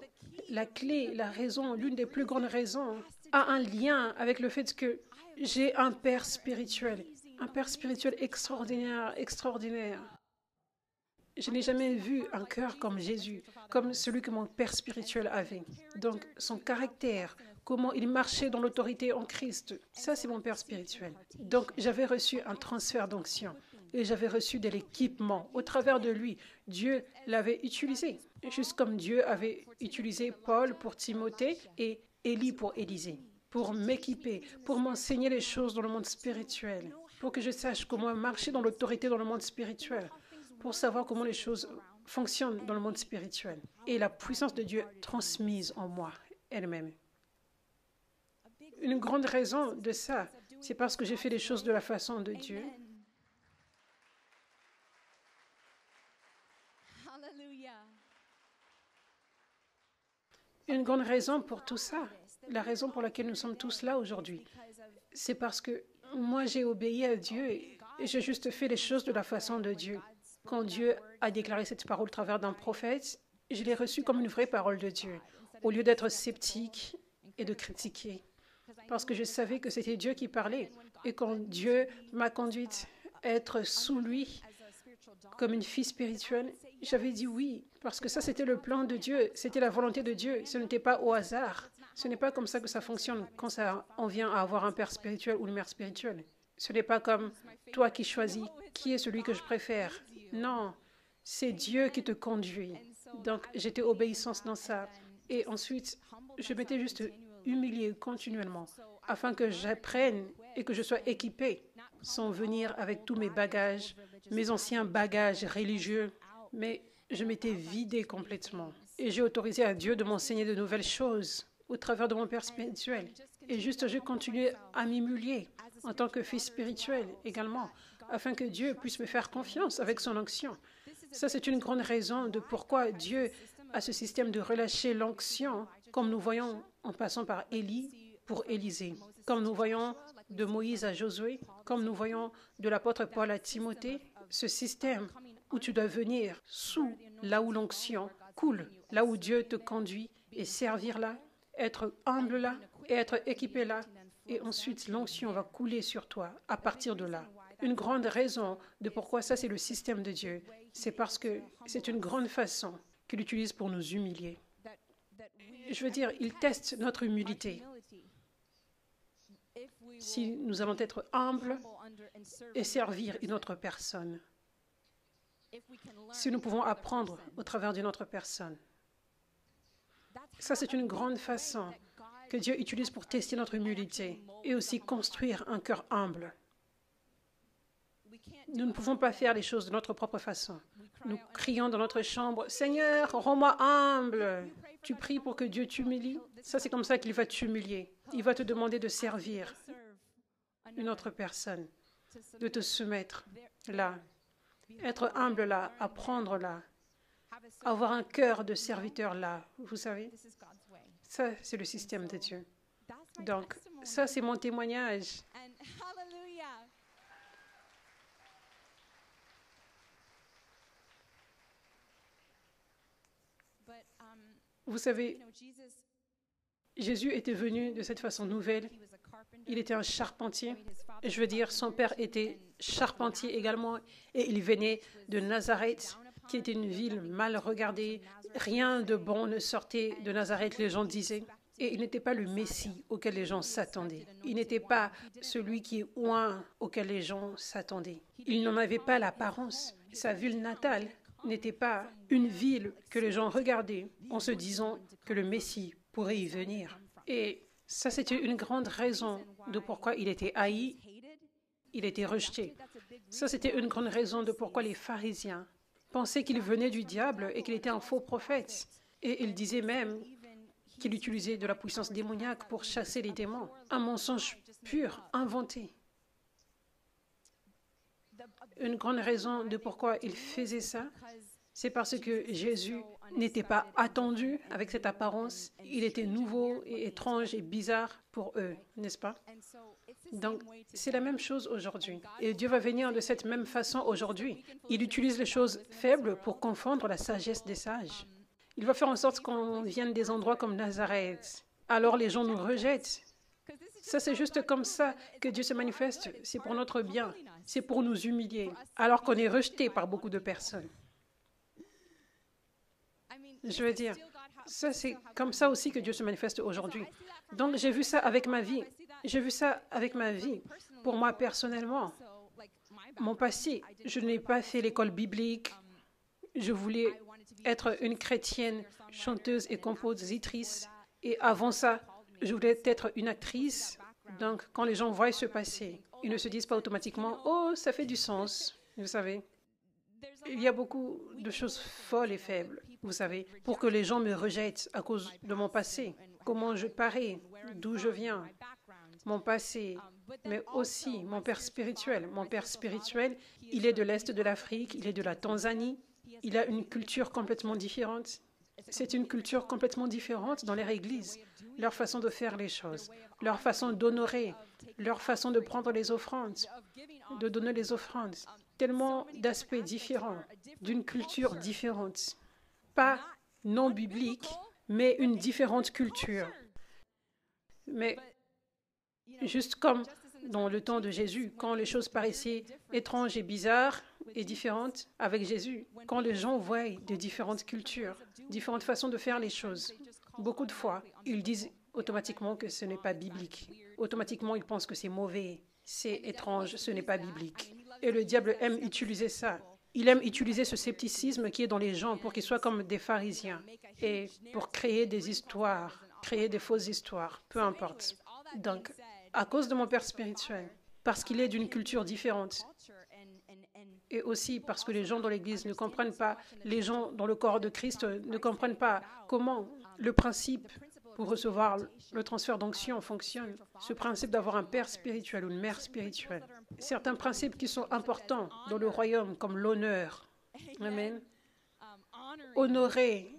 La clé, la raison, l'une des plus grandes raisons a un lien avec le fait que j'ai un père spirituel extraordinaire. Je n'ai jamais vu un cœur comme Jésus, comme celui que mon père spirituel avait. Donc, son caractère, comment il marchait dans l'autorité en Christ, ça c'est mon père spirituel. Donc, j'avais reçu un transfert d'onction et j'avais reçu de l'équipement. Au travers de lui, Dieu l'avait utilisé, juste comme Dieu avait utilisé Paul pour Timothée et Élie pour Élisée, pour m'équiper, pour m'enseigner les choses dans le monde spirituel, pour que je sache comment marcher dans l'autorité dans le monde spirituel, pour savoir comment les choses fonctionnent dans le monde spirituel. Et la puissance de Dieu transmise en moi elle-même. Une grande raison de ça, c'est parce que j'ai fait les choses de la façon de Dieu. Une grande raison pour tout ça, la raison pour laquelle nous sommes tous là aujourd'hui, c'est parce que moi j'ai obéi à Dieu et j'ai juste fait les choses de la façon de Dieu. Quand Dieu a déclaré cette parole au travers d'un prophète, je l'ai reçue comme une vraie parole de Dieu, au lieu d'être sceptique et de critiquer. Parce que je savais que c'était Dieu qui parlait. Et quand Dieu m'a conduite à être sous lui, comme une fille spirituelle, j'avais dit oui, parce que ça c'était le plan de Dieu, c'était la volonté de Dieu, ce n'était pas au hasard. Ce n'est pas comme ça que ça fonctionne quand ça en vient à avoir un père spirituel ou une mère spirituelle. Ce n'est pas comme toi qui choisis qui est celui que je préfère. Non, c'est Dieu qui te conduit. Donc, j'étais obéissante dans ça. Et ensuite, je m'étais juste humiliée continuellement afin que j'apprenne et que je sois équipée sans venir avec tous mes bagages, mes anciens bagages religieux. Mais je m'étais vidée complètement. Et j'ai autorisé à Dieu de m'enseigner de nouvelles choses au travers de mon père spirituel. Et juste, j'ai continué à m'humilier en tant que fils spirituel également, afin que Dieu puisse me faire confiance avec son onction. Ça, c'est une grande raison de pourquoi Dieu a ce système de relâcher l'onction, comme nous voyons en passant par Élie pour Élisée, comme nous voyons de Moïse à Josué, comme nous voyons de l'apôtre Paul à Timothée, ce système où tu dois venir sous là où l'onction coule, là où Dieu te conduit et servir là, être humble là et être équipé là. Et ensuite, l'onction va couler sur toi à partir de là. Une grande raison de pourquoi ça, c'est le système de Dieu, c'est parce que c'est une grande façon qu'il utilise pour nous humilier. Je veux dire, il teste notre humilité. Si nous allons être humbles et servir une autre personne, si nous pouvons apprendre au travers d'une autre personne. Ça, c'est une grande façon que Dieu utilise pour tester notre humilité et aussi construire un cœur humble. Nous ne pouvons pas faire les choses de notre propre façon. Nous crions dans notre chambre, « Seigneur, rends-moi humble !» Tu pries pour que Dieu t'humilie. Ça, c'est comme ça qu'il va t'humilier. Il va te demander de servir une autre personne, de te soumettre là, être humble là, apprendre là, avoir un cœur de serviteur là, vous savez. Ça, c'est le système de Dieu. Donc, ça, c'est mon témoignage. Vous savez, Jésus était venu de cette façon nouvelle. Il était un charpentier. Je veux dire, son père était charpentier également. Et il venait de Nazareth, qui était une ville mal regardée. Rien de bon ne sortait de Nazareth, les gens disaient. Et il n'était pas le Messie auquel les gens s'attendaient. Il n'était pas celui qui est oint auquel les gens s'attendaient. Il n'en avait pas l'apparence. Sa ville natale n'était pas une ville que les gens regardaient en se disant que le Messie pourrait y venir. Et ça, c'était une grande raison de pourquoi il était haï, il était rejeté. Ça, c'était une grande raison de pourquoi les pharisiens pensaient qu'il venait du diable et qu'il était un faux prophète. Et ils disaient même qu'il utilisait de la puissance démoniaque pour chasser les démons. Un mensonge pur, inventé. Une grande raison de pourquoi il faisait ça, c'est parce que Jésus n'était pas attendu avec cette apparence. Il était nouveau et étrange et bizarre pour eux, n'est-ce pas? Donc, c'est la même chose aujourd'hui. Et Dieu va venir de cette même façon aujourd'hui. Il utilise les choses faibles pour confondre la sagesse des sages. Il va faire en sorte qu'on vienne des endroits comme Nazareth. Alors les gens nous rejettent. Ça, c'est juste comme ça que Dieu se manifeste. C'est pour notre bien. C'est pour nous humilier. Alors qu'on est rejeté par beaucoup de personnes. Je veux dire, ça, c'est comme ça aussi que Dieu se manifeste aujourd'hui. Donc, j'ai vu ça avec ma vie. J'ai vu ça avec ma vie. Pour moi, personnellement, mon passé, je n'ai pas fait l'école biblique. Je voulais être une chrétienne, chanteuse et compositrice. Et avant ça, je voulais être une actrice. Donc, quand les gens voient ce passé, ils ne se disent pas automatiquement « Oh, ça fait du sens », vous savez. Il y a beaucoup de choses folles et faibles, vous savez, pour que les gens me rejettent à cause de mon passé, comment je parais, d'où je viens, mon passé, mais aussi mon père spirituel. Mon père spirituel, il est de l'Est de l'Afrique, il est de la Tanzanie, il a une culture complètement différente. C'est une culture complètement différente dans leur église, leur façon de faire les choses, leur façon d'honorer, leur façon de prendre les offrandes, de donner les offrandes. Tellement d'aspects différents, d'une culture différente. Pas non biblique, mais une différente culture. Mais juste comme dans le temps de Jésus, quand les choses paraissaient étranges et bizarres et différentes avec Jésus, quand les gens voient de différentes cultures, différentes façons de faire les choses, beaucoup de fois, ils disent automatiquement que ce n'est pas biblique. Automatiquement, ils pensent que c'est mauvais, c'est étrange, ce n'est pas biblique. Et le diable aime utiliser ça. Il aime utiliser ce scepticisme qui est dans les gens pour qu'ils soient comme des pharisiens et pour créer des histoires, créer des fausses histoires, peu importe. Donc, à cause de mon père spirituel, parce qu'il est d'une culture différente, Et aussi parce que les gens dans l'Église ne comprennent pas, les gens dans le corps de Christ ne comprennent pas comment le principe pour recevoir le transfert d'onction fonctionne. Ce principe d'avoir un père spirituel ou une mère spirituelle. Certains principes qui sont importants dans le royaume, comme l'honneur. Amen. Honorer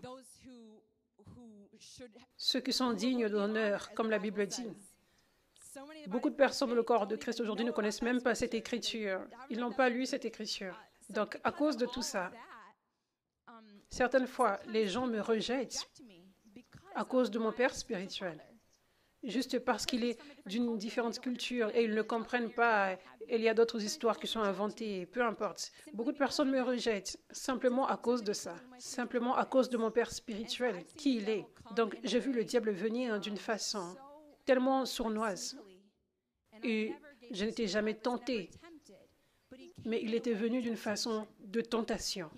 ceux qui sont dignes d'honneur, comme la Bible dit. Beaucoup de personnes dans le corps de Christ aujourd'hui ne connaissent même pas cette écriture. Ils n'ont pas lu cette écriture. Donc, à cause de tout ça, certaines fois, les gens me rejettent à cause de mon père spirituel. Juste parce qu'il est d'une différente culture et ils ne comprennent pas. Il y a d'autres histoires qui sont inventées, peu importe. Beaucoup de personnes me rejettent simplement à cause de ça, simplement à cause de mon père spirituel, qui il est. Donc, j'ai vu le diable venir d'une façon tellement sournoise. Et je n'étais jamais tentée. Mais il était venu d'une façon de tentation.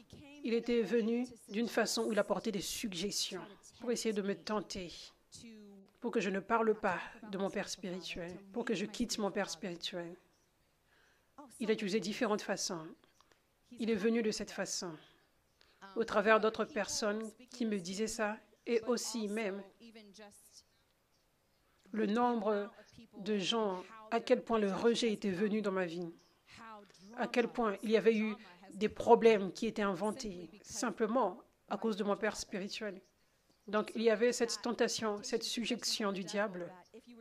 Il était venu d'une façon où il apportait des suggestions pour essayer de me tenter, pour que je ne parle pas de mon père spirituel, pour que je quitte mon père spirituel. Il a utilisé différentes façons. Il est venu de cette façon, au travers d'autres personnes qui me disaient ça, et aussi même le nombre de gens, à quel point le rejet était venu dans ma vie, à quel point il y avait eu des problèmes qui étaient inventés simplement à cause de mon père spirituel. Donc, il y avait cette tentation, cette suggestion du diable.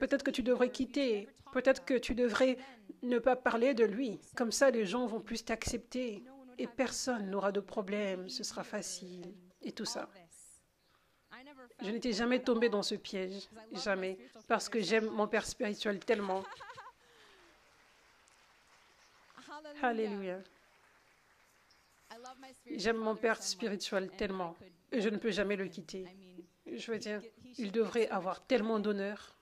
Peut-être que tu devrais quitter, peut-être que tu devrais ne pas parler de lui. Comme ça, les gens vont plus t'accepter et personne n'aura de problème, ce sera facile et tout ça. Je n'étais jamais tombée dans ce piège, jamais, parce que j'aime mon père spirituel tellement. Alléluia. J'aime mon père spirituel tellement et je ne peux jamais le quitter. Je veux dire, il devrait avoir tellement d'honneur.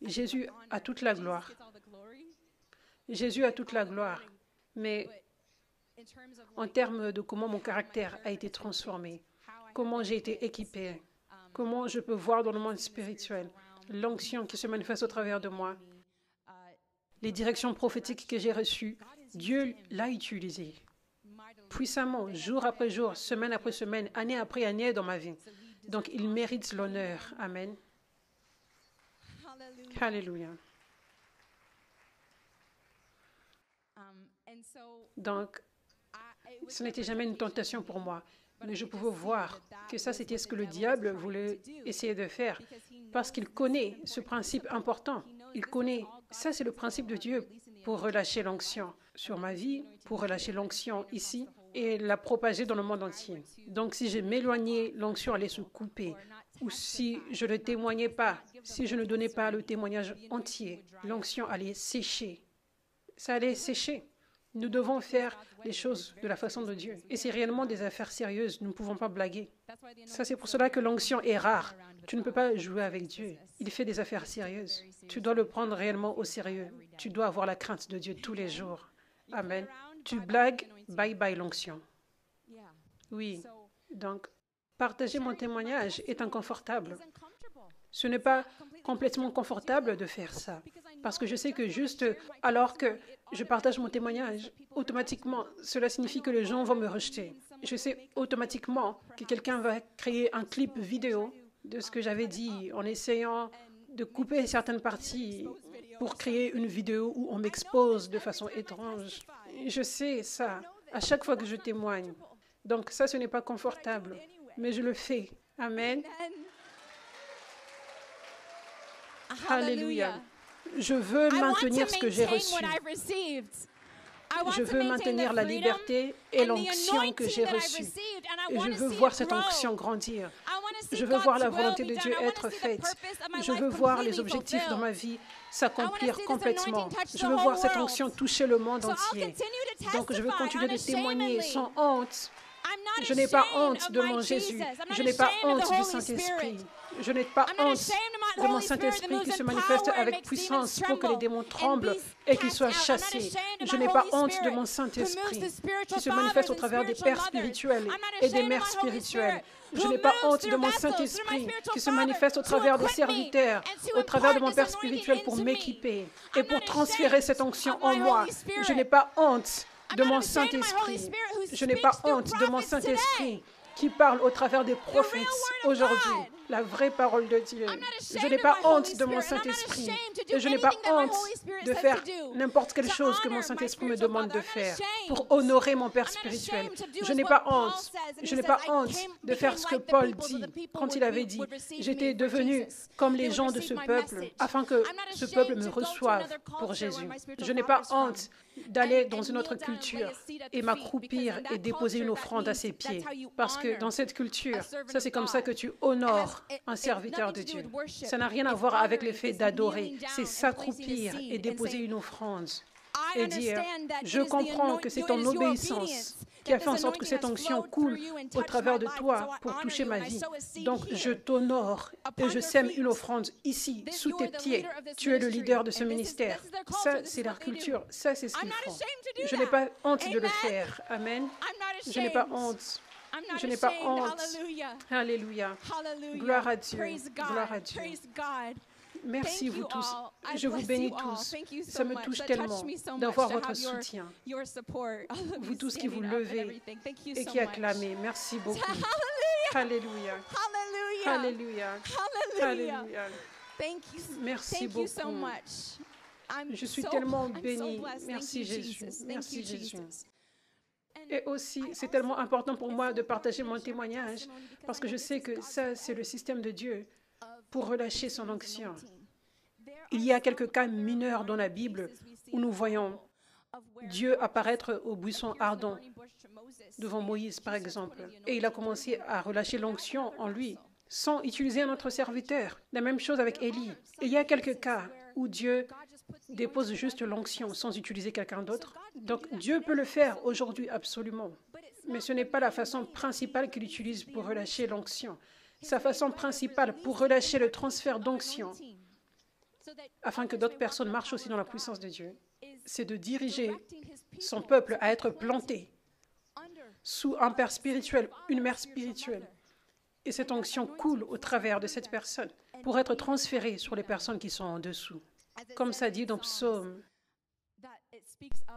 Jésus a toute la gloire. Jésus a toute la gloire. Mais en termes de comment mon caractère a été transformé, comment j'ai été équipée, comment je peux voir dans le monde spirituel, l'onction qui se manifeste au travers de moi, les directions prophétiques que j'ai reçues, Dieu l'a utilisé puissamment, jour après jour, semaine après semaine, année après année dans ma vie. Donc, il mérite l'honneur. Amen. Alléluia. Donc, ce n'était jamais une tentation pour moi, mais je pouvais voir que ça, c'était ce que le diable voulait essayer de faire, parce qu'il connaît ce principe important. Il connaît, ça c'est le principe de Dieu pour relâcher l'onction sur ma vie, pour relâcher l'onction ici et la propager dans le monde entier. Donc, si je m'éloignais, l'onction allait se couper. Ou si je ne témoignais pas, si je ne donnais pas le témoignage entier, l'onction allait sécher. Ça allait sécher. Nous devons faire les choses de la façon de Dieu. Et c'est réellement des affaires sérieuses. Nous ne pouvons pas blaguer. Ça, c'est pour cela que l'onction est rare. Tu ne peux pas jouer avec Dieu. Il fait des affaires sérieuses. Tu dois le prendre réellement au sérieux. Tu dois avoir la crainte de Dieu tous les jours. Amen. Tu blagues, bye bye l'onction. Oui. Donc, partager mon témoignage est inconfortable. Ce n'est pas complètement confortable de faire ça. Parce que je sais que juste alors que je partage mon témoignage, automatiquement, cela signifie que les gens vont me rejeter. Je sais automatiquement que quelqu'un va créer un clip vidéo de ce que j'avais dit en essayant de couper certaines parties pour créer une vidéo où on m'expose de façon étrange. Je sais ça à chaque fois que je témoigne. Donc ça, ce n'est pas confortable, mais je le fais. Amen. Alléluia. Je veux maintenir ce que j'ai reçu. Je veux maintenir la liberté et l'onction que j'ai reçue. Et je veux voir cette onction grandir. Je veux voir la volonté de Dieu être faite. Je veux voir les objectifs dans ma vie s'accomplir complètement. Je veux voir cette onction toucher le monde entier. Donc je veux continuer de témoigner sans honte. Je n'ai pas honte de mon Jésus. Je n'ai pas honte du Saint-Esprit. Je n'ai pas honte de mon Saint-Esprit qui se manifeste avec puissance pour que les démons tremblent et qu'ils soient chassés. Je n'ai pas honte de mon Saint-Esprit qui se manifeste au travers des pères spirituels et des mères spirituelles. Je n'ai pas honte de mon Saint-Esprit qui se manifeste au travers des serviteurs, au travers de mon Père spirituel pour m'équiper et pour transférer cette onction en moi. Je n'ai pas honte de mon Saint-Esprit. Je n'ai pas honte de mon Saint-Esprit qui parle au travers des prophètes aujourd'hui, la vraie parole de Dieu. Je n'ai pas honte de mon Saint-Esprit et je n'ai pas honte de faire n'importe quelle chose que mon Saint-Esprit me demande de faire pour honorer mon Père spirituel. Je n'ai pas honte. Je n'ai pas honte de faire ce que Paul dit quand il avait dit « J'étais devenu comme les gens de ce peuple afin que ce peuple me reçoive pour Jésus. » Je n'ai pas honte d'aller dans une autre culture et m'accroupir et déposer une offrande à ses pieds. Parce que dans cette culture, ça c'est comme ça que tu honores un serviteur de Dieu. Ça n'a rien à voir avec le fait d'adorer, c'est s'accroupir et déposer une offrande et dire « Je comprends que c'est ton obéissance qui a fait en sorte que cette onction coule au travers de toi pour toucher ma vie. Donc je t'honore et je sème une offrande ici, sous tes pieds. Tu es le leader de ce ministère. » Ça, c'est leur culture. Ça, c'est ce qu'ils font. Je n'ai pas honte de le faire. Amen. Je n'ai pas honte. Je n'ai pas honte. Alléluia. Gloire à Dieu. Gloire à Dieu. Merci vous tous. Je vous bénis tous. Ça me touche tellement d'avoir votre soutien. Vous tous qui vous levez et qui acclamez. Merci beaucoup. Alléluia. Alléluia. Alléluia. Merci beaucoup. Je suis tellement bénie. Merci Jésus. Merci Jésus. Et aussi, c'est tellement important pour moi de partager mon témoignage parce que je sais que ça, c'est le système de Dieu pour relâcher son onction. Il y a quelques cas mineurs dans la Bible où nous voyons Dieu apparaître au buisson ardent devant Moïse, par exemple, et il a commencé à relâcher l'onction en lui sans utiliser un autre serviteur. La même chose avec Élie. Il y a quelques cas où Dieu dépose juste l'onction sans utiliser quelqu'un d'autre. Donc Dieu peut le faire aujourd'hui absolument, mais ce n'est pas la façon principale qu'il utilise pour relâcher l'onction. Sa façon principale pour relâcher le transfert d'onction, afin que d'autres personnes marchent aussi dans la puissance de Dieu, c'est de diriger son peuple à être planté sous un père spirituel, une mère spirituelle. Et cette onction coule au travers de cette personne pour être transférée sur les personnes qui sont en dessous. Comme ça dit dans Psaume,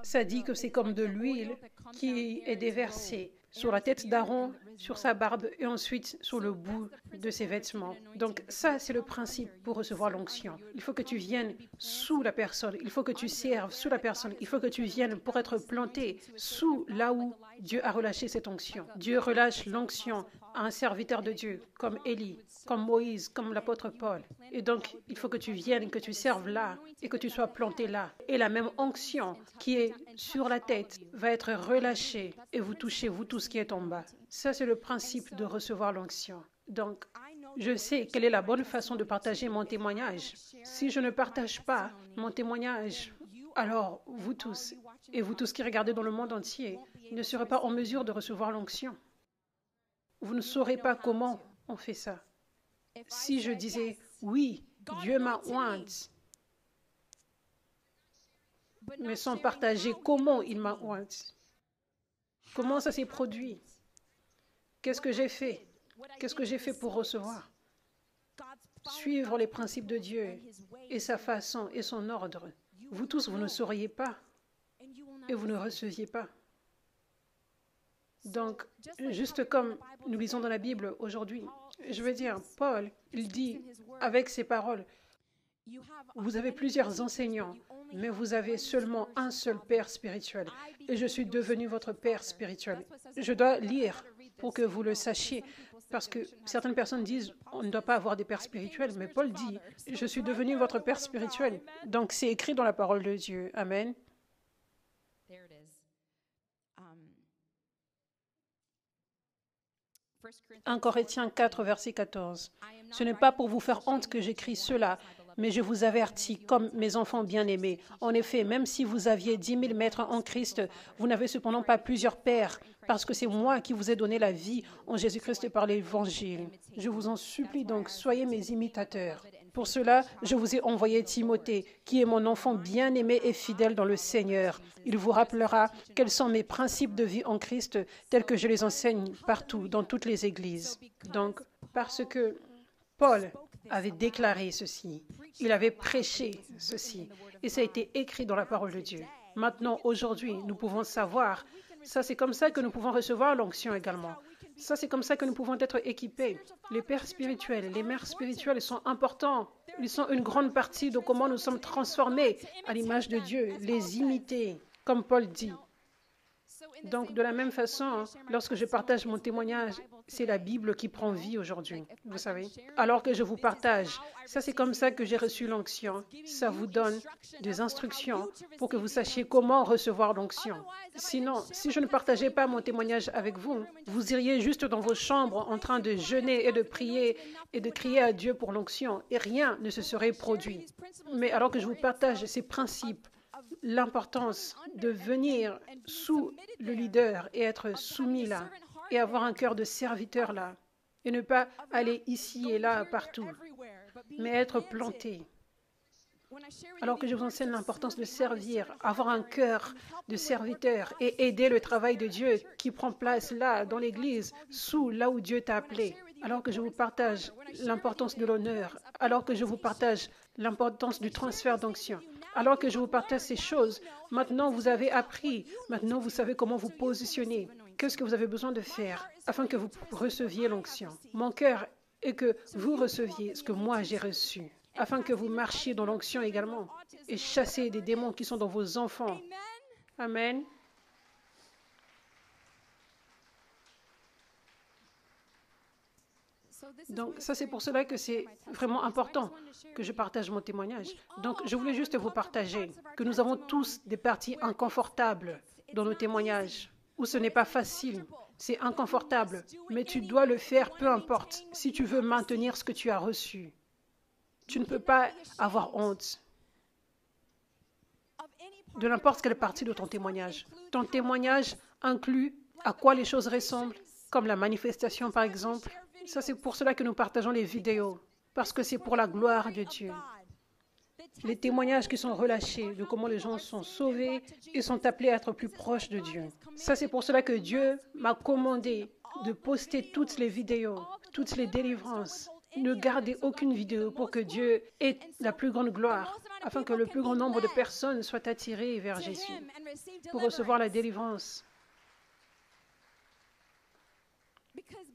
ça dit que c'est comme de l'huile qui est déversée sur la tête d'Aaron, sur sa barbe et ensuite sur le bout de ses vêtements. Donc ça, c'est le principe pour recevoir l'onction. Il faut que tu viennes sous la personne, il faut que tu serves sous la personne, il faut que tu viennes pour être planté sous là où Dieu a relâché cette onction. Dieu relâche l'onction à un serviteur de Dieu, comme Élie, comme Moïse, comme l'apôtre Paul. Et donc, il faut que tu viennes, que tu serves là et que tu sois planté là. Et la même onction qui est sur la tête va être relâchée et vous touchez, vous tous qui êtes en bas. Ça, c'est le principe de recevoir l'onction. Donc, je sais quelle est la bonne façon de partager mon témoignage. Si je ne partage pas mon témoignage, alors vous tous, et vous tous qui regardez dans le monde entier, ne serez pas en mesure de recevoir l'onction. Vous ne saurez pas comment on fait ça. Si je disais, oui, Dieu m'a ointe, mais sans partager comment il m'a ointe, comment ça s'est produit, qu'est-ce que j'ai fait, qu'est-ce que j'ai fait pour recevoir, suivre les principes de Dieu et sa façon et son ordre. Vous tous, vous ne sauriez pas et vous ne receviez pas. Donc, juste comme nous lisons dans la Bible aujourd'hui, je veux dire, Paul, il dit avec ses paroles, vous avez plusieurs enseignants, mais vous avez seulement un seul Père spirituel. Et je suis devenu votre Père spirituel. Je dois lire pour que vous le sachiez, parce que certaines personnes disent, on ne doit pas avoir des pères spirituels, mais Paul dit, je suis devenu votre Père spirituel. Donc, c'est écrit dans la parole de Dieu. Amen. 1 Corinthiens 4, verset 14. Ce n'est pas pour vous faire honte que j'écris cela, mais je vous avertis comme mes enfants bien-aimés. En effet, même si vous aviez 10 000 maîtres en Christ, vous n'avez cependant pas plusieurs pères, parce que c'est moi qui vous ai donné la vie en Jésus-Christ par l'Évangile. Je vous en supplie donc, soyez mes imitateurs. Pour cela, je vous ai envoyé Timothée, qui est mon enfant bien-aimé et fidèle dans le Seigneur. Il vous rappellera quels sont mes principes de vie en Christ, tels que je les enseigne partout, dans toutes les églises. Donc, parce que Paul avait déclaré ceci, il avait prêché ceci, et ça a été écrit dans la parole de Dieu. Maintenant, aujourd'hui, nous pouvons savoir. Ça, c'est comme ça que nous pouvons recevoir l'onction également. Ça, c'est comme ça que nous pouvons être équipés. Les pères spirituels, les mères spirituelles sont importants. Ils sont une grande partie de comment nous sommes transformés à l'image de Dieu, les imiter, comme Paul dit. Donc, de la même façon, lorsque je partage mon témoignage, c'est la Bible qui prend vie aujourd'hui, vous savez. Alors que je vous partage, ça c'est comme ça que j'ai reçu l'onction. Ça vous donne des instructions pour que vous sachiez comment recevoir l'onction. Sinon, si je ne partageais pas mon témoignage avec vous, vous iriez juste dans vos chambres en train de jeûner et de prier et de crier à Dieu pour l'onction et rien ne se serait produit. Mais alors que je vous partage ces principes, l'importance de venir sous le leader et être soumis là, et avoir un cœur de serviteur là, et ne pas aller ici et là partout, mais être planté. Alors que je vous enseigne l'importance de servir, avoir un cœur de serviteur et aider le travail de Dieu qui prend place là, dans l'Église, sous là où Dieu t'a appelé. Alors que je vous partage l'importance de l'honneur, alors que je vous partage l'importance du transfert d'onction, alors que je vous partage ces choses, maintenant vous avez appris, maintenant vous savez comment vous positionner. Qu'est-ce que vous avez besoin de faire afin que vous receviez l'onction? Mon cœur est que vous receviez ce que moi j'ai reçu, afin que vous marchiez dans l'onction également et chassez des démons qui sont dans vos enfants. Amen. Donc, ça, c'est pour cela que c'est vraiment important que je partage mon témoignage. Donc, je voulais juste vous partager que nous avons tous des parties inconfortables dans nos témoignages, où ce n'est pas facile, c'est inconfortable, mais tu dois le faire, peu importe, si tu veux maintenir ce que tu as reçu. Tu ne peux pas avoir honte de n'importe quelle partie de ton témoignage. Ton témoignage inclut à quoi les choses ressemblent, comme la manifestation par exemple. Ça, c'est pour cela que nous partageons les vidéos, parce que c'est pour la gloire de Dieu. Les témoignages qui sont relâchés de comment les gens sont sauvés et sont appelés à être plus proches de Dieu. Ça, c'est pour cela que Dieu m'a commandé de poster toutes les vidéos, toutes les délivrances. Ne gardez aucune vidéo pour que Dieu ait la plus grande gloire, afin que le plus grand nombre de personnes soient attirées vers Jésus pour recevoir la délivrance.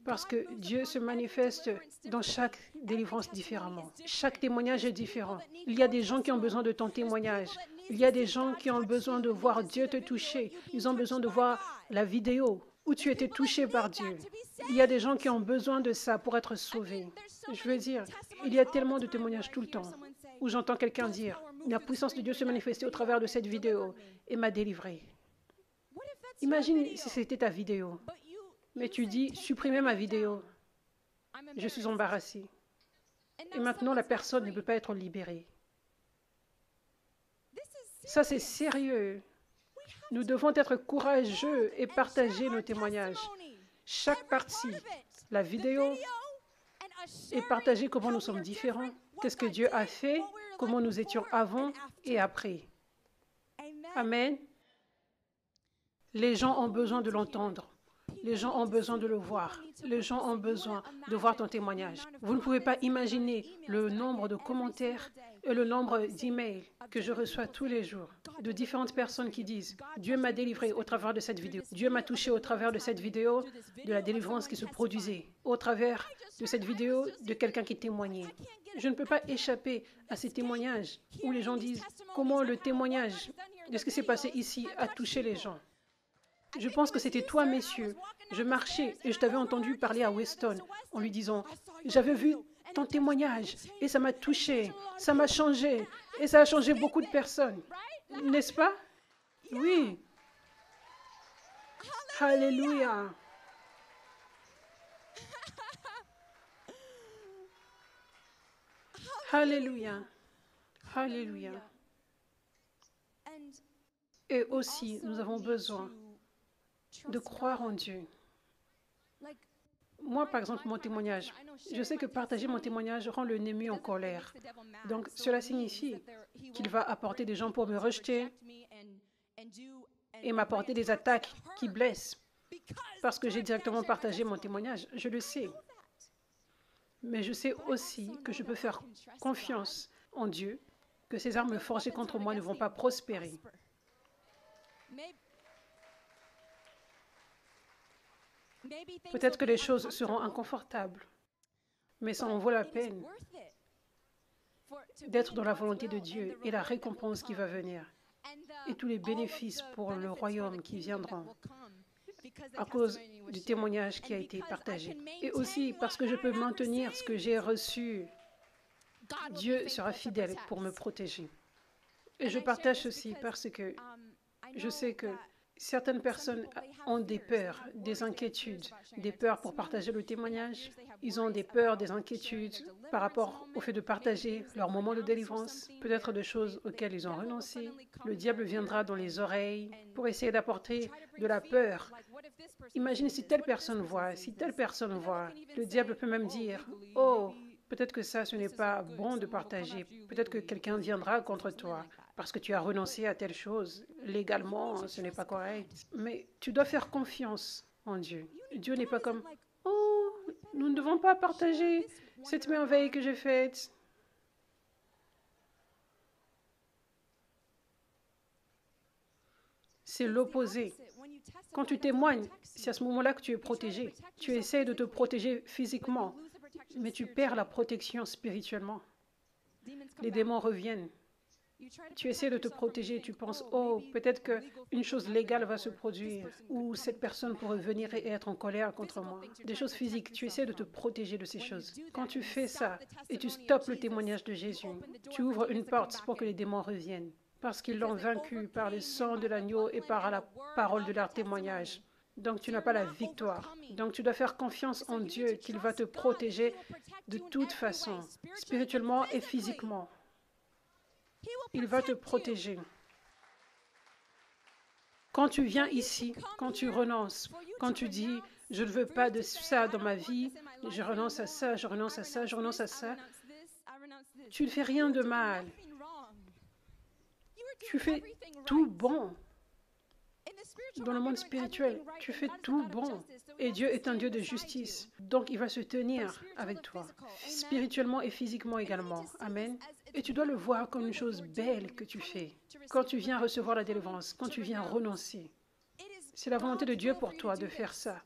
Parce que Dieu se manifeste dans chaque délivrance différemment. Chaque témoignage est différent. Il y a des gens qui ont besoin de ton témoignage. Il y a des gens qui ont besoin de voir Dieu te toucher. Ils ont besoin de voir la vidéo où tu étais touché par Dieu. Il y a des gens qui ont besoin de ça pour être sauvés. Je veux dire, il y a tellement de témoignages tout le temps où j'entends quelqu'un dire « La puissance de Dieu se manifestait au travers de cette vidéo et m'a délivré. » Imagine si c'était ta vidéo. Mais tu dis, supprimez ma vidéo. Je suis embarrassée. Et maintenant, la personne ne peut pas être libérée. Ça, c'est sérieux. Nous devons être courageux et partager nos témoignages. Chaque partie, la vidéo, et partager comment nous sommes différents, qu'est-ce que Dieu a fait, comment nous étions avant et après. Amen. Les gens ont besoin de l'entendre. Les gens ont besoin de le voir. Les gens ont besoin de voir ton témoignage. Vous ne pouvez pas imaginer le nombre de commentaires et le nombre d'emails que je reçois tous les jours de différentes personnes qui disent « Dieu m'a délivré au travers de cette vidéo. Dieu m'a touché au travers de cette vidéo, de la délivrance qui se produisait, au travers de cette vidéo de quelqu'un qui témoignait. » Je ne peux pas échapper à ces témoignages où les gens disent comment le témoignage de ce qui s'est passé ici a touché les gens. Je pense que c'était toi, messieurs. Je marchais et je t'avais entendu parler à Weston en lui disant « J'avais vu ton témoignage et ça m'a touché, ça m'a changé et ça a changé beaucoup de personnes. » N'est-ce pas? Oui. Alléluia. Alléluia. Alléluia. Et aussi, nous avons besoin de croire en Dieu. Moi, par exemple, mon témoignage, je sais que partager mon témoignage rend le ennemi en colère. Donc, cela signifie qu'il va apporter des gens pour me rejeter et m'apporter des attaques qui blessent. Parce que j'ai directement partagé mon témoignage, je le sais. Mais je sais aussi que je peux faire confiance en Dieu, que ces armes forgées contre moi ne vont pas prospérer. Peut-être que les choses seront inconfortables, mais ça en vaut la peine d'être dans la volonté de Dieu et la récompense qui va venir et tous les bénéfices pour le royaume qui viendront à cause du témoignage qui a été partagé. Et aussi parce que je peux maintenir ce que j'ai reçu, Dieu sera fidèle pour me protéger. Et je partage ceci parce que je sais que certaines personnes ont des peurs, des inquiétudes, des peurs pour partager le témoignage. Ils ont des peurs, des inquiétudes par rapport au fait de partager leur moment de délivrance, peut-être des choses auxquelles ils ont renoncé. Le diable viendra dans les oreilles pour essayer d'apporter de la peur. Imaginez si telle personne voit, si telle personne voit. Le diable peut même dire, « Oh, peut-être que ça, ce n'est pas bon de partager. Peut-être que quelqu'un viendra contre toi parce que tu as renoncé à telle chose. Légalement, ce n'est pas correct. » Mais tu dois faire confiance en Dieu. Dieu n'est pas comme, « Oh, nous ne devons pas partager cette merveille que j'ai faite. » C'est l'opposé. Quand tu témoignes, c'est à ce moment-là que tu es protégé. Tu essaies de te protéger physiquement, mais tu perds la protection spirituellement. Les démons reviennent. Tu essaies de te protéger, tu penses, oh, peut-être qu'une chose légale va se produire, ou cette personne pourrait venir et être en colère contre moi. Des choses physiques, tu essaies de te protéger de ces choses. Quand tu fais ça et tu stoppes le témoignage de Jésus, tu ouvres une porte pour que les démons reviennent, parce qu'ils l'ont vaincu par le sang de l'agneau et par la parole de leur témoignage. Donc tu n'as pas la victoire. Donc tu dois faire confiance en Dieu qu'il va te protéger de toute façon, spirituellement et physiquement. Il va te protéger. Quand tu viens ici, quand tu renonces, quand tu dis « je ne veux pas de ça dans ma vie, je renonce à ça, je renonce à ça, je renonce à ça », tu ne fais rien de mal. Tu fais tout bon. Dans le monde spirituel, tu fais tout bon. Et Dieu est un Dieu de justice. Donc, il va se tenir avec toi, spirituellement et physiquement également. Amen. Et tu dois le voir comme une chose belle que tu fais. Quand tu viens recevoir la délivrance, quand tu viens renoncer, c'est la volonté de Dieu pour toi de faire ça,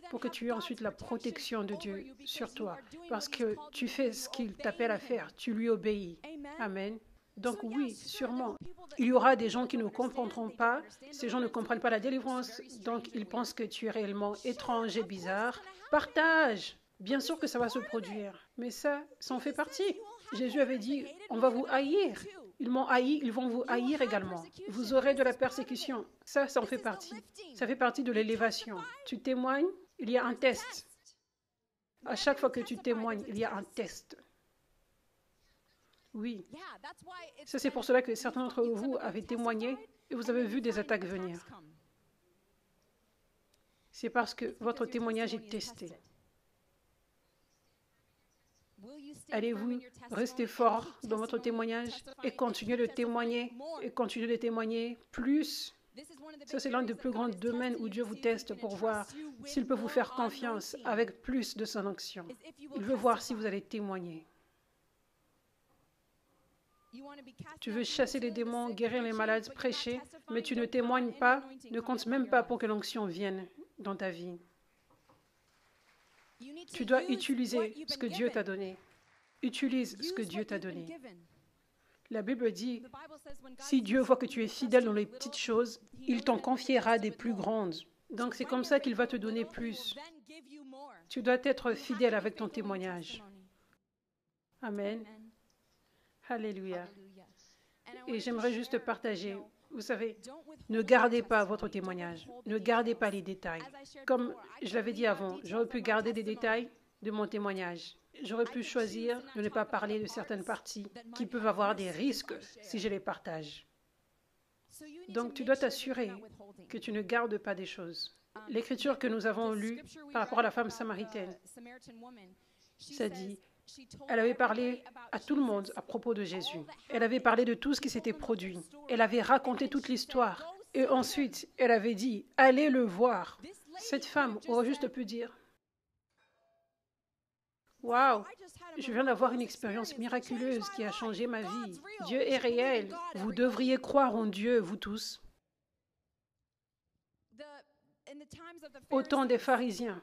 pour que tu aies ensuite la protection de Dieu sur toi. Parce que tu fais ce qu'il t'appelle à faire, tu lui obéis. Amen. Donc oui, sûrement, il y aura des gens qui ne comprendront pas. Ces gens ne comprennent pas la délivrance, donc ils pensent que tu es réellement étrange et bizarre. Partage! Bien sûr que ça va se produire, mais ça en fait partie. Jésus avait dit, on va vous haïr. Ils m'ont haï, ils vont vous haïr également. Vous aurez de la persécution. Ça en fait partie. Ça fait partie de l'élévation. Tu témoignes, il y a un test. À chaque fois que tu témoignes, il y a un test. Oui. Ça, c'est pour cela que certains d'entre vous avez témoigné et vous avez vu des attaques venir. C'est parce que votre témoignage est testé. Allez-vous rester fort dans votre témoignage et continuer de témoigner et continuer de témoigner plus? Ça, c'est l'un des plus grands domaines où Dieu vous teste pour voir s'il peut vous faire confiance avec plus de son onction. Il veut voir si vous allez témoigner. Tu veux chasser les démons, guérir les malades, prêcher, mais tu ne témoignes pas, ne compte même pas pour que l'onction vienne dans ta vie. Tu dois utiliser ce que Dieu t'a donné. Utilise ce que Dieu t'a donné. La Bible dit, si Dieu voit que tu es fidèle dans les petites choses, il t'en confiera des plus grandes. Donc c'est comme ça qu'il va te donner plus. Tu dois être fidèle avec ton témoignage. Amen. Alléluia. Et j'aimerais juste partager, vous savez, ne gardez pas votre témoignage, ne gardez pas les détails. Comme je l'avais dit avant, j'aurais pu garder des détails de mon témoignage. J'aurais pu choisir de ne pas parler de certaines parties qui peuvent avoir des risques si je les partage. Donc tu dois t'assurer que tu ne gardes pas des choses. L'écriture que nous avons lue par rapport à la femme samaritaine, ça dit, elle avait parlé à tout le monde à propos de Jésus. Elle avait parlé de tout ce qui s'était produit. Elle avait raconté toute l'histoire. Et ensuite, elle avait dit, allez le voir. Cette femme aurait juste pu dire, waouh, je viens d'avoir une expérience miraculeuse qui a changé ma vie. Dieu est réel. Vous devriez croire en Dieu, vous tous. Au temps des pharisiens,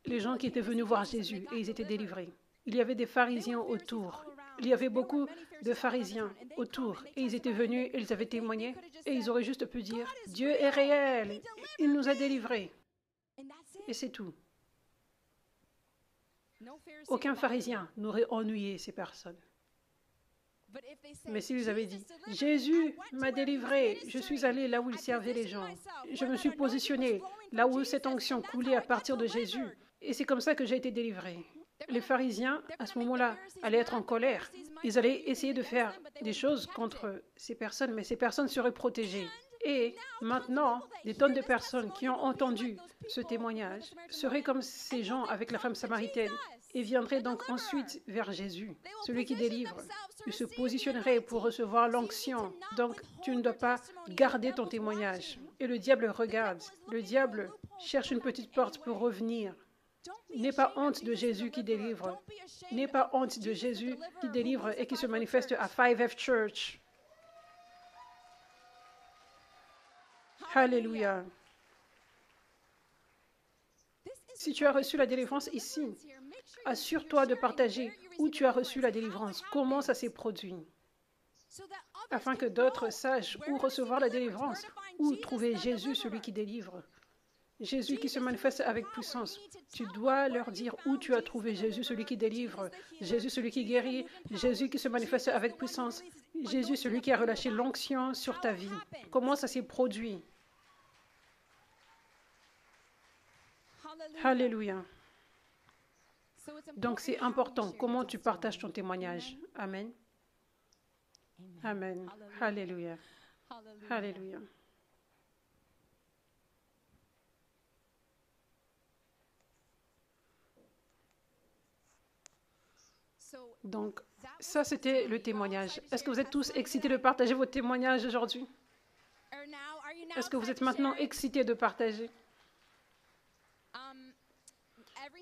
les gens qui étaient venus voir Jésus et ils étaient délivrés. Il y avait des pharisiens autour. Il y avait beaucoup de pharisiens autour et ils étaient venus, ils avaient témoigné et ils auraient juste pu dire « Dieu est réel, il nous a délivrés ». Et c'est tout. Aucun pharisien n'aurait ennuyé ces personnes. Mais s'ils avaient dit « Jésus m'a délivré, je suis allé là où il servait les gens, je me suis positionné là où cette onction coulait à partir de Jésus et c'est comme ça que j'ai été délivré ». Les pharisiens, à ce moment-là, allaient être en colère. Ils allaient essayer de faire des choses contre ces personnes, mais ces personnes seraient protégées. Et maintenant, des tonnes de personnes qui ont entendu ce témoignage seraient comme ces gens avec la femme samaritaine et viendraient donc ensuite vers Jésus, celui qui délivre. Ils se positionneraient pour recevoir l'onction. Donc, tu ne dois pas garder ton témoignage. Et le diable regarde. Le diable cherche une petite porte pour revenir. N'aie pas honte de Jésus qui délivre. N'aie pas honte de Jésus qui délivre et qui se manifeste à 5F Church. Alléluia. Si tu as reçu la délivrance ici, assure-toi de partager où tu as reçu la délivrance, comment ça s'est produit, afin que d'autres sachent où recevoir la délivrance, où trouver Jésus, celui qui délivre. Jésus qui se manifeste avec puissance. Tu dois leur dire où tu as trouvé Jésus, celui qui délivre, Jésus, celui qui guérit, Jésus qui se manifeste avec puissance, Jésus, celui qui a relâché l'onction sur ta vie. Comment ça s'est produit? Alléluia. Donc c'est important comment tu partages ton témoignage. Amen. Amen. Alléluia. Alléluia. Donc, ça, c'était le témoignage. Est-ce que vous êtes tous excités de partager votre témoignage aujourd'hui? Est-ce que vous êtes maintenant excités de partager?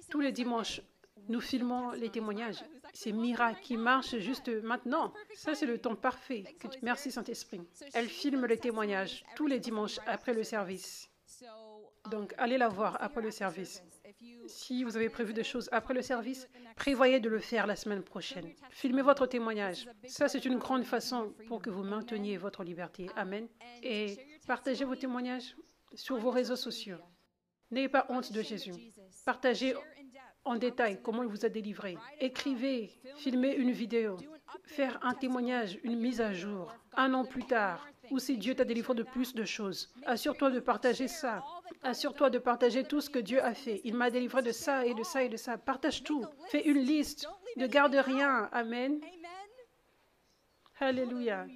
Tous les dimanches, nous filmons les témoignages. C'est Mira qui marche juste maintenant. Ça, c'est le temps parfait. Merci Saint-Esprit. Elle filme les témoignages tous les dimanches après le service. Donc, allez la voir après le service. Si vous avez prévu des choses après le service, prévoyez de le faire la semaine prochaine. Filmez votre témoignage. Ça, c'est une grande façon pour que vous mainteniez votre liberté. Amen. Et partagez vos témoignages sur vos réseaux sociaux. N'ayez pas honte de Jésus. Partagez en détail comment il vous a délivré. Écrivez, filmez une vidéo, faire un témoignage, une mise à jour, 1 an plus tard, ou si Dieu t'a délivré de plus de choses. Assure-toi de partager ça. Assure-toi de partager tout ce que Dieu a fait. Il m'a délivré de ça et de ça et de ça. Partage tout. Fais une liste. Ne garde rien. Amen. Alléluia.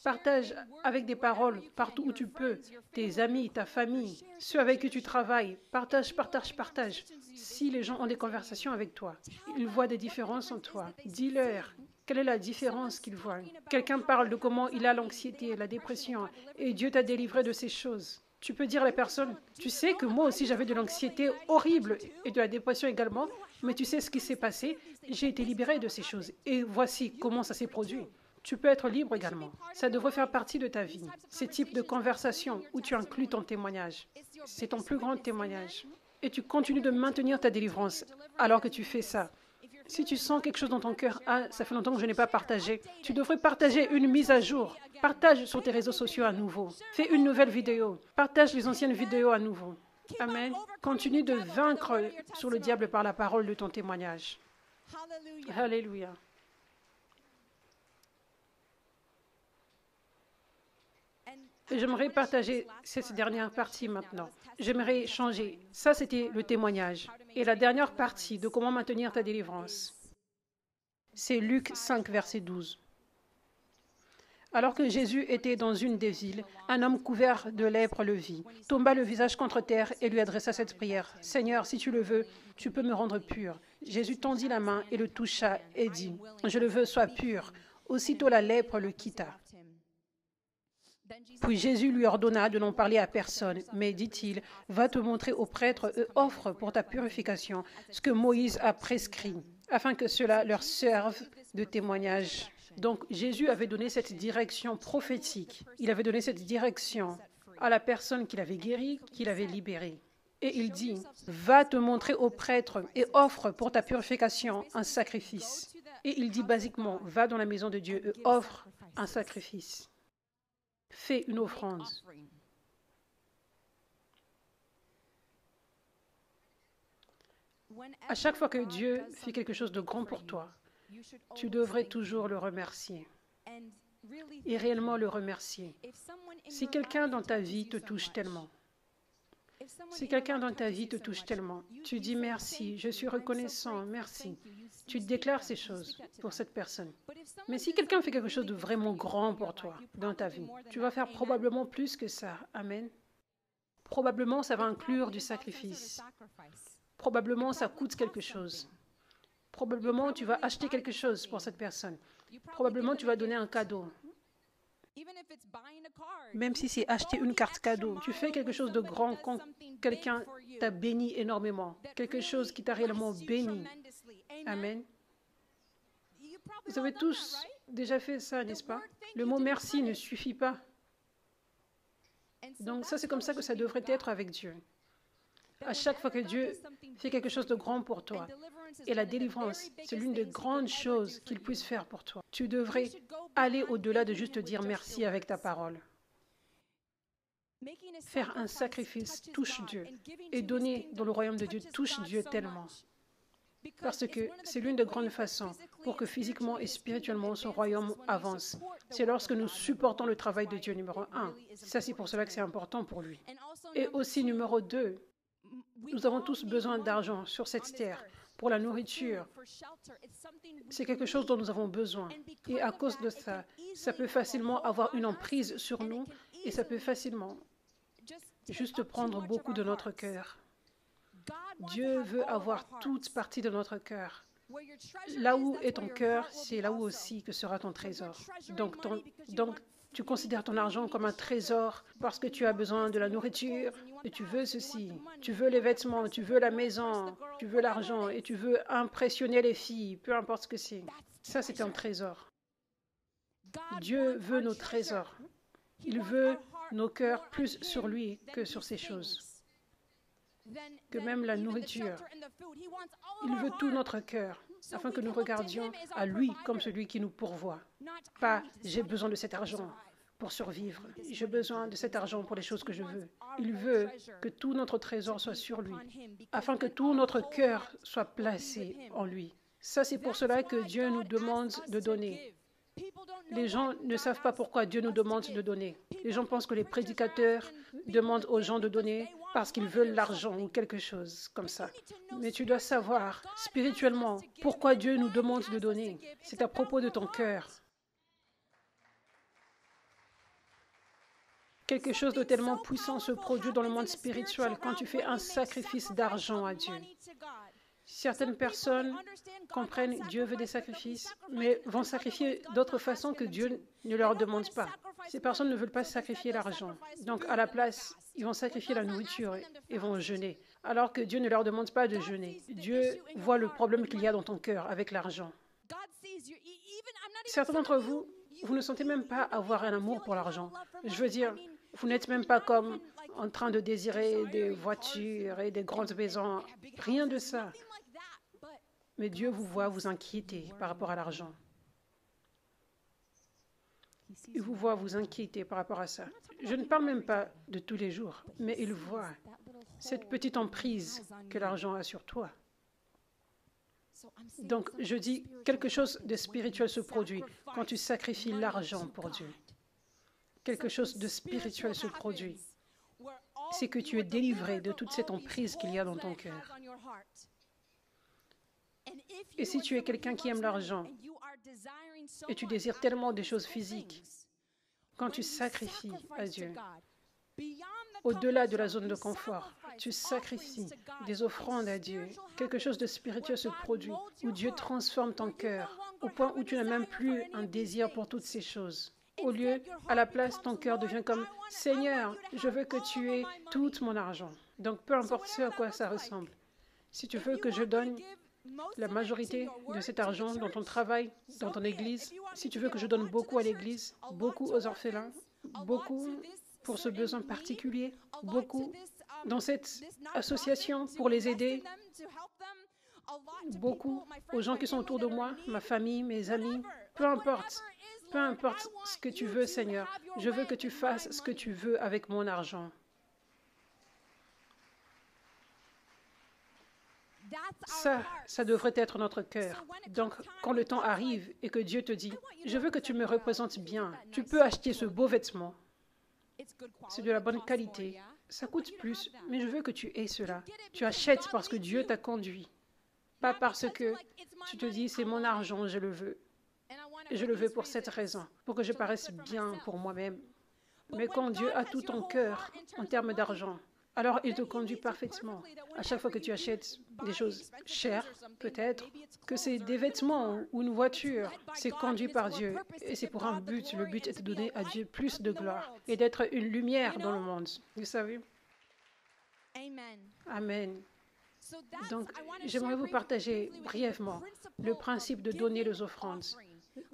Partage avec des paroles partout où tu peux. Tes amis, ta famille, ceux avec qui tu travailles. Partage, partage, partage. Si les gens ont des conversations avec toi, ils voient des différences en toi. Dis-leur quelle est la différence qu'ils voient. Quelqu'un parle de comment il a l'anxiété, la dépression, et Dieu t'a délivré de ces choses. Tu peux dire à la personne, tu sais que moi aussi j'avais de l'anxiété horrible et de la dépression également, mais tu sais ce qui s'est passé, j'ai été libéré de ces choses. Et voici comment ça s'est produit. Tu peux être libre également. Ça devrait faire partie de ta vie. Ces types de conversations où tu inclus ton témoignage. C'est ton plus grand témoignage. Et tu continues de maintenir ta délivrance alors que tu fais ça. Si tu sens quelque chose dans ton cœur, ah, ça fait longtemps que je n'ai pas partagé, tu devrais partager une mise à jour. Partage sur tes réseaux sociaux à nouveau. Fais une nouvelle vidéo. Partage les anciennes vidéos à nouveau. Amen. Continue de vaincre sur le diable par la parole de ton témoignage. Alléluia. J'aimerais partager cette dernière partie maintenant. J'aimerais changer. Ça, c'était le témoignage. Et la dernière partie de comment maintenir ta délivrance, c'est Luc 5, verset 12. Alors que Jésus était dans une des villes, un homme couvert de lèpre le vit, tomba le visage contre terre et lui adressa cette prière. « Seigneur, si tu le veux, tu peux me rendre pur. » Jésus tendit la main et le toucha et dit, « Je le veux, sois pur. » Aussitôt la lèpre le quitta. Puis Jésus lui ordonna de n'en parler à personne, mais, dit-il, va te montrer aux prêtres et offre pour ta purification ce que Moïse a prescrit, afin que cela leur serve de témoignage. Donc Jésus avait donné cette direction prophétique. Il avait donné cette direction à la personne qu'il avait guérie, qu'il avait libérée. Et il dit, va te montrer au prêtre et offre pour ta purification un sacrifice. Et il dit basiquement, va dans la maison de Dieu et offre un sacrifice. Fais une offrande. À chaque fois que Dieu fait quelque chose de grand pour toi, tu devrais toujours le remercier. Et réellement le remercier. Si quelqu'un dans ta vie te touche tellement, si quelqu'un dans ta vie te touche tellement, tu dis merci, je suis reconnaissant, merci. Tu déclares ces choses pour cette personne. Mais si quelqu'un fait quelque chose de vraiment grand pour toi dans ta vie, tu vas faire probablement plus que ça. Amen. Probablement, ça va inclure du sacrifice. Probablement, ça coûte quelque chose. Probablement, tu vas acheter quelque chose pour cette personne. Probablement, tu vas donner un cadeau. Même si c'est acheter une carte cadeau, tu fais quelque chose de grand quand quelqu'un t'a béni énormément, quelque chose qui t'a réellement béni. Amen. Vous avez tous déjà fait ça, n'est-ce pas? Le mot merci ne suffit pas. Donc ça, c'est comme ça que ça devrait être avec Dieu. À chaque fois que Dieu fait quelque chose de grand pour toi, et la délivrance, c'est l'une des grandes choses qu'il puisse faire pour toi, tu devrais aller au-delà de juste dire merci avec ta parole. Faire un sacrifice touche Dieu, et donner dans le royaume de Dieu touche Dieu tellement. Parce que c'est l'une des grandes façons pour que physiquement et spirituellement son royaume avance. C'est lorsque nous supportons le travail de Dieu, numéro 1. Ça, c'est pour cela que c'est important pour lui. Et aussi, numéro 2, nous avons tous besoin d'argent sur cette terre pour la nourriture. C'est quelque chose dont nous avons besoin. Et à cause de ça, ça peut facilement avoir une emprise sur nous et ça peut facilement juste prendre beaucoup de notre cœur. Dieu veut avoir toute partie de notre cœur. Là où est ton cœur, c'est là où aussi que sera ton trésor. Donc, tu considères ton argent comme un trésor parce que tu as besoin de la nourriture et tu veux ceci. Tu veux les vêtements, tu veux la maison, tu veux l'argent et tu veux impressionner les filles, peu importe ce que c'est. Ça, c'est un trésor. Dieu veut nos trésors. Il veut nos cœurs plus sur lui que sur ces choses, que même la nourriture. Il veut tout notre cœur, afin que nous regardions à lui comme celui qui nous pourvoit. Pas « j'ai besoin de cet argent pour survivre, j'ai besoin de cet argent pour les choses que je veux ». Il veut que tout notre trésor soit sur lui, afin que tout notre cœur soit placé en lui. Ça, c'est pour cela que Dieu nous demande de donner. Les gens ne savent pas pourquoi Dieu nous demande de donner. Les gens pensent que les prédicateurs demandent aux gens de donner parce qu'ils veulent l'argent ou quelque chose comme ça. Mais tu dois savoir spirituellement pourquoi Dieu nous demande de donner. C'est à propos de ton cœur. Quelque chose de tellement puissant se produit dans le monde spirituel quand tu fais un sacrifice d'argent à Dieu. Certaines personnes comprennent Dieu veut des sacrifices, mais vont sacrifier d'autres façons que Dieu ne leur demande pas. Ces personnes ne veulent pas sacrifier l'argent. Donc, à la place, ils vont sacrifier la nourriture et vont jeûner, alors que Dieu ne leur demande pas de jeûner. Dieu voit le problème qu'il y a dans ton cœur avec l'argent. Certains d'entre vous, vous ne sentez même pas avoir un amour pour l'argent. Je veux dire, vous n'êtes même pas comme en train de désirer des voitures et des grandes maisons. Rien de ça. Mais Dieu vous voit vous inquiéter par rapport à l'argent. Il vous voit vous inquiéter par rapport à ça. Je ne parle même pas de tous les jours, mais il voit cette petite emprise que l'argent a sur toi. Donc, je dis, quelque chose de spirituel se produit quand tu sacrifies l'argent pour Dieu. Quelque chose de spirituel se produit. C'est que tu es délivré de toute cette emprise qu'il y a dans ton cœur. Et si tu es quelqu'un qui aime l'argent et tu désires tellement des choses physiques, quand tu sacrifies à Dieu, au-delà de la zone de confort, tu sacrifies des offrandes à Dieu, quelque chose de spirituel se produit, où Dieu transforme ton cœur, au point où tu n'as même plus un désir pour toutes ces choses. Au lieu, à la place, ton cœur devient comme « Seigneur, je veux que tu aies tout mon argent. » Donc, peu importe ce à quoi ça ressemble. Si tu veux que je donne la majorité de cet argent dans ton travail, dans ton église, si tu veux que je donne beaucoup à l'église, beaucoup aux orphelins, beaucoup pour ce besoin particulier, beaucoup dans cette association pour les aider, beaucoup aux gens qui sont autour de moi, ma famille, mes amis, peu importe ce que tu veux, Seigneur, je veux que tu fasses ce que tu veux avec mon argent. Ça devrait être notre cœur. Donc, quand le temps arrive et que Dieu te dit, je veux que tu me représentes bien, tu peux acheter ce beau vêtement. C'est de la bonne qualité. Ça coûte plus, mais je veux que tu aies cela. Tu achètes parce que Dieu t'a conduit. Pas parce que tu te dis, c'est mon argent, je le veux. Et je le veux pour cette raison, pour que je paraisse bien pour moi-même. Mais quand Dieu a tout ton cœur en termes d'argent, alors il te conduit parfaitement. À chaque fois que tu achètes des choses chères, peut-être, que c'est des vêtements ou une voiture, c'est conduit par Dieu. Et c'est pour un but. Le but est de donner à Dieu plus de gloire et d'être une lumière dans le monde. Vous savez? Amen. Donc, j'aimerais vous partager brièvement le principe de donner les offrandes,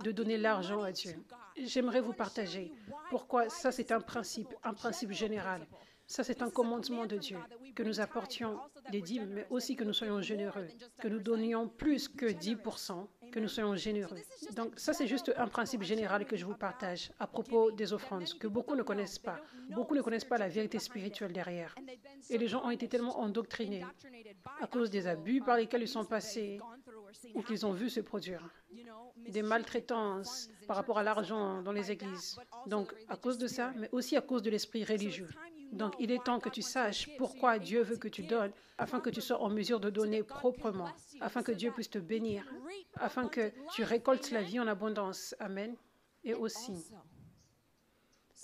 de donner l'argent à Dieu. J'aimerais vous partager pourquoi ça c'est un principe général. Ça, c'est un commandement de Dieu, que nous apportions des dîmes, mais aussi que nous soyons généreux, que nous donnions plus que 10%, que nous soyons généreux. Donc, ça, c'est juste un principe général que je vous partage à propos des offrandes, que beaucoup ne connaissent pas. Beaucoup ne connaissent pas la vérité spirituelle derrière. Et les gens ont été tellement endoctrinés à cause des abus par lesquels ils sont passés ou qu'ils ont vu se produire. Des maltraitances par rapport à l'argent dans les églises. Donc, à cause de ça, mais aussi à cause de l'esprit religieux. Donc, il est temps que tu saches pourquoi Dieu veut que tu donnes, afin que tu sois en mesure de donner proprement, afin que Dieu puisse te bénir, afin que tu récoltes la vie en abondance. Amen. Et aussi,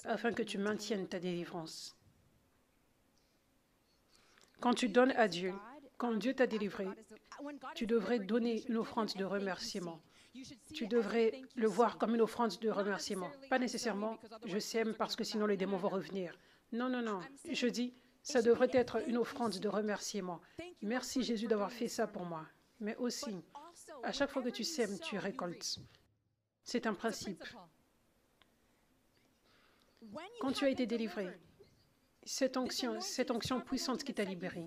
afin que tu maintiennes ta délivrance. Quand tu donnes à Dieu, quand Dieu t'a délivré, tu devrais donner une offrande de remerciement. Tu devrais le voir comme une offrande de remerciement. Pas nécessairement, je sème parce que sinon les démons vont revenir. Non, non, non. Je dis, ça devrait être une offrande de remerciement. Merci Jésus d'avoir fait ça pour moi. Mais aussi, à chaque fois que tu sèmes, tu récoltes. C'est un principe. Quand tu as été délivré, cette onction puissante qui t'a libéré,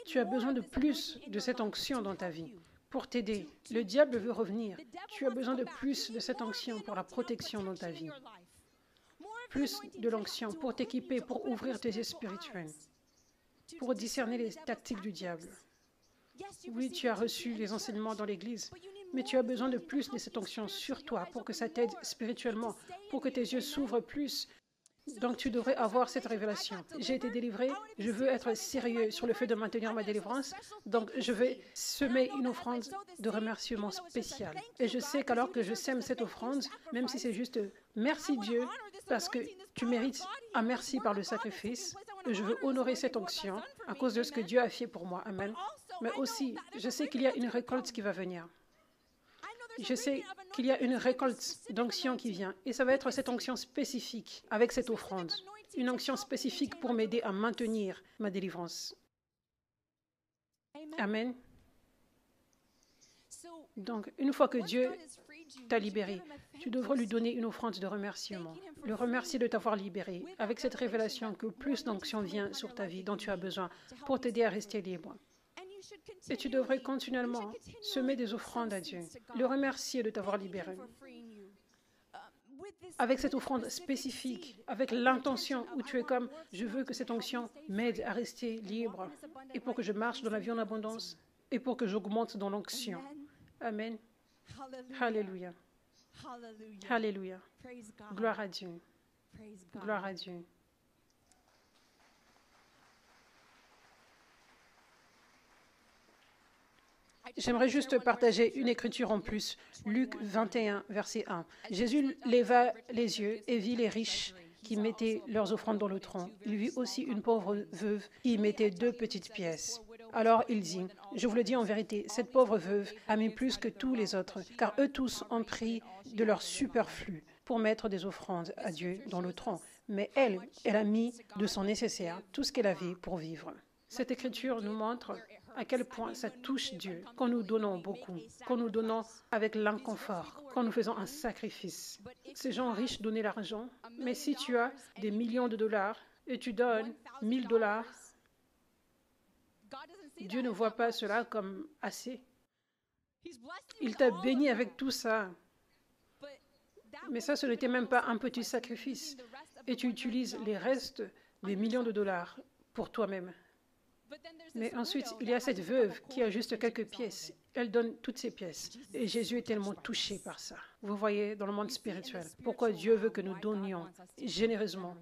tu as besoin de plus de cette onction dans ta vie pour t'aider. Le diable veut revenir. Tu as besoin de plus de cette onction pour la protection dans ta vie. Plus de l'onction pour t'équiper, pour ouvrir tes yeux spirituels, pour discerner les tactiques du diable. Oui, tu as reçu les enseignements dans l'Église, mais tu as besoin de plus de cette onction sur toi pour que ça t'aide spirituellement, pour que tes yeux s'ouvrent plus. Donc, tu devrais avoir cette révélation. J'ai été délivré, je veux être sérieux sur le fait de maintenir ma délivrance, donc je vais semer une offrande de remerciement spécial. Et je sais qu'alors que je sème cette offrande, même si c'est juste merci Dieu, parce que tu mérites un merci par le sacrifice, je veux honorer cette onction à cause de ce que Dieu a fait pour moi. Amen. Mais aussi, je sais qu'il y a une récolte qui va venir. Je sais qu'il y a une récolte d'onction qui vient et ça va être cette onction spécifique avec cette offrande. Une onction spécifique pour m'aider à maintenir ma délivrance. Amen. Donc, une fois que Dieu t'a libéré, tu devrais lui donner une offrande de remerciement. Le remercier de t'avoir libéré avec cette révélation que plus d'onction vient sur ta vie dont tu as besoin pour t'aider à rester libre. Et tu devrais continuellement semer des offrandes à Dieu, le remercier de t'avoir libéré. Avec cette offrande spécifique, avec l'intention où tu es comme, je veux que cette onction m'aide à rester libre et pour que je marche dans la vie en abondance et pour que j'augmente dans l'onction. Amen. Alléluia. Alléluia. Gloire à Dieu. Gloire à Dieu. J'aimerais juste partager une écriture en plus. Luc 21, verset 1. Jésus leva les yeux et vit les riches qui mettaient leurs offrandes dans le tronc. Il vit aussi une pauvre veuve qui y mettait 2 petites pièces. Alors il dit, je vous le dis en vérité, cette pauvre veuve a mis plus que tous les autres, car eux tous ont pris de leur superflu pour mettre des offrandes à Dieu dans le tronc. Mais elle a mis de son nécessaire tout ce qu'elle avait pour vivre. Cette écriture nous montre à quel point ça touche Dieu quand nous donnons beaucoup, quand nous donnons avec l'inconfort, quand nous faisons un sacrifice. Ces gens riches donnaient l'argent, mais si tu as des millions de dollars et tu donnes 1000 $, Dieu ne voit pas cela comme assez. Il t'a béni avec tout ça. Mais ça, ce n'était même pas un petit sacrifice. Et tu utilises les restes des millions de dollars pour toi-même. Mais ensuite, il y a cette veuve qui a juste quelques pièces. Elle donne toutes ses pièces. Et Jésus est tellement touché par ça. Vous voyez, dans le monde spirituel, pourquoi Dieu veut que nous donnions généreusement.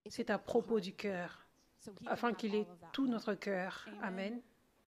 C'est à propos du cœur, afin qu'il ait tout notre cœur. Amen.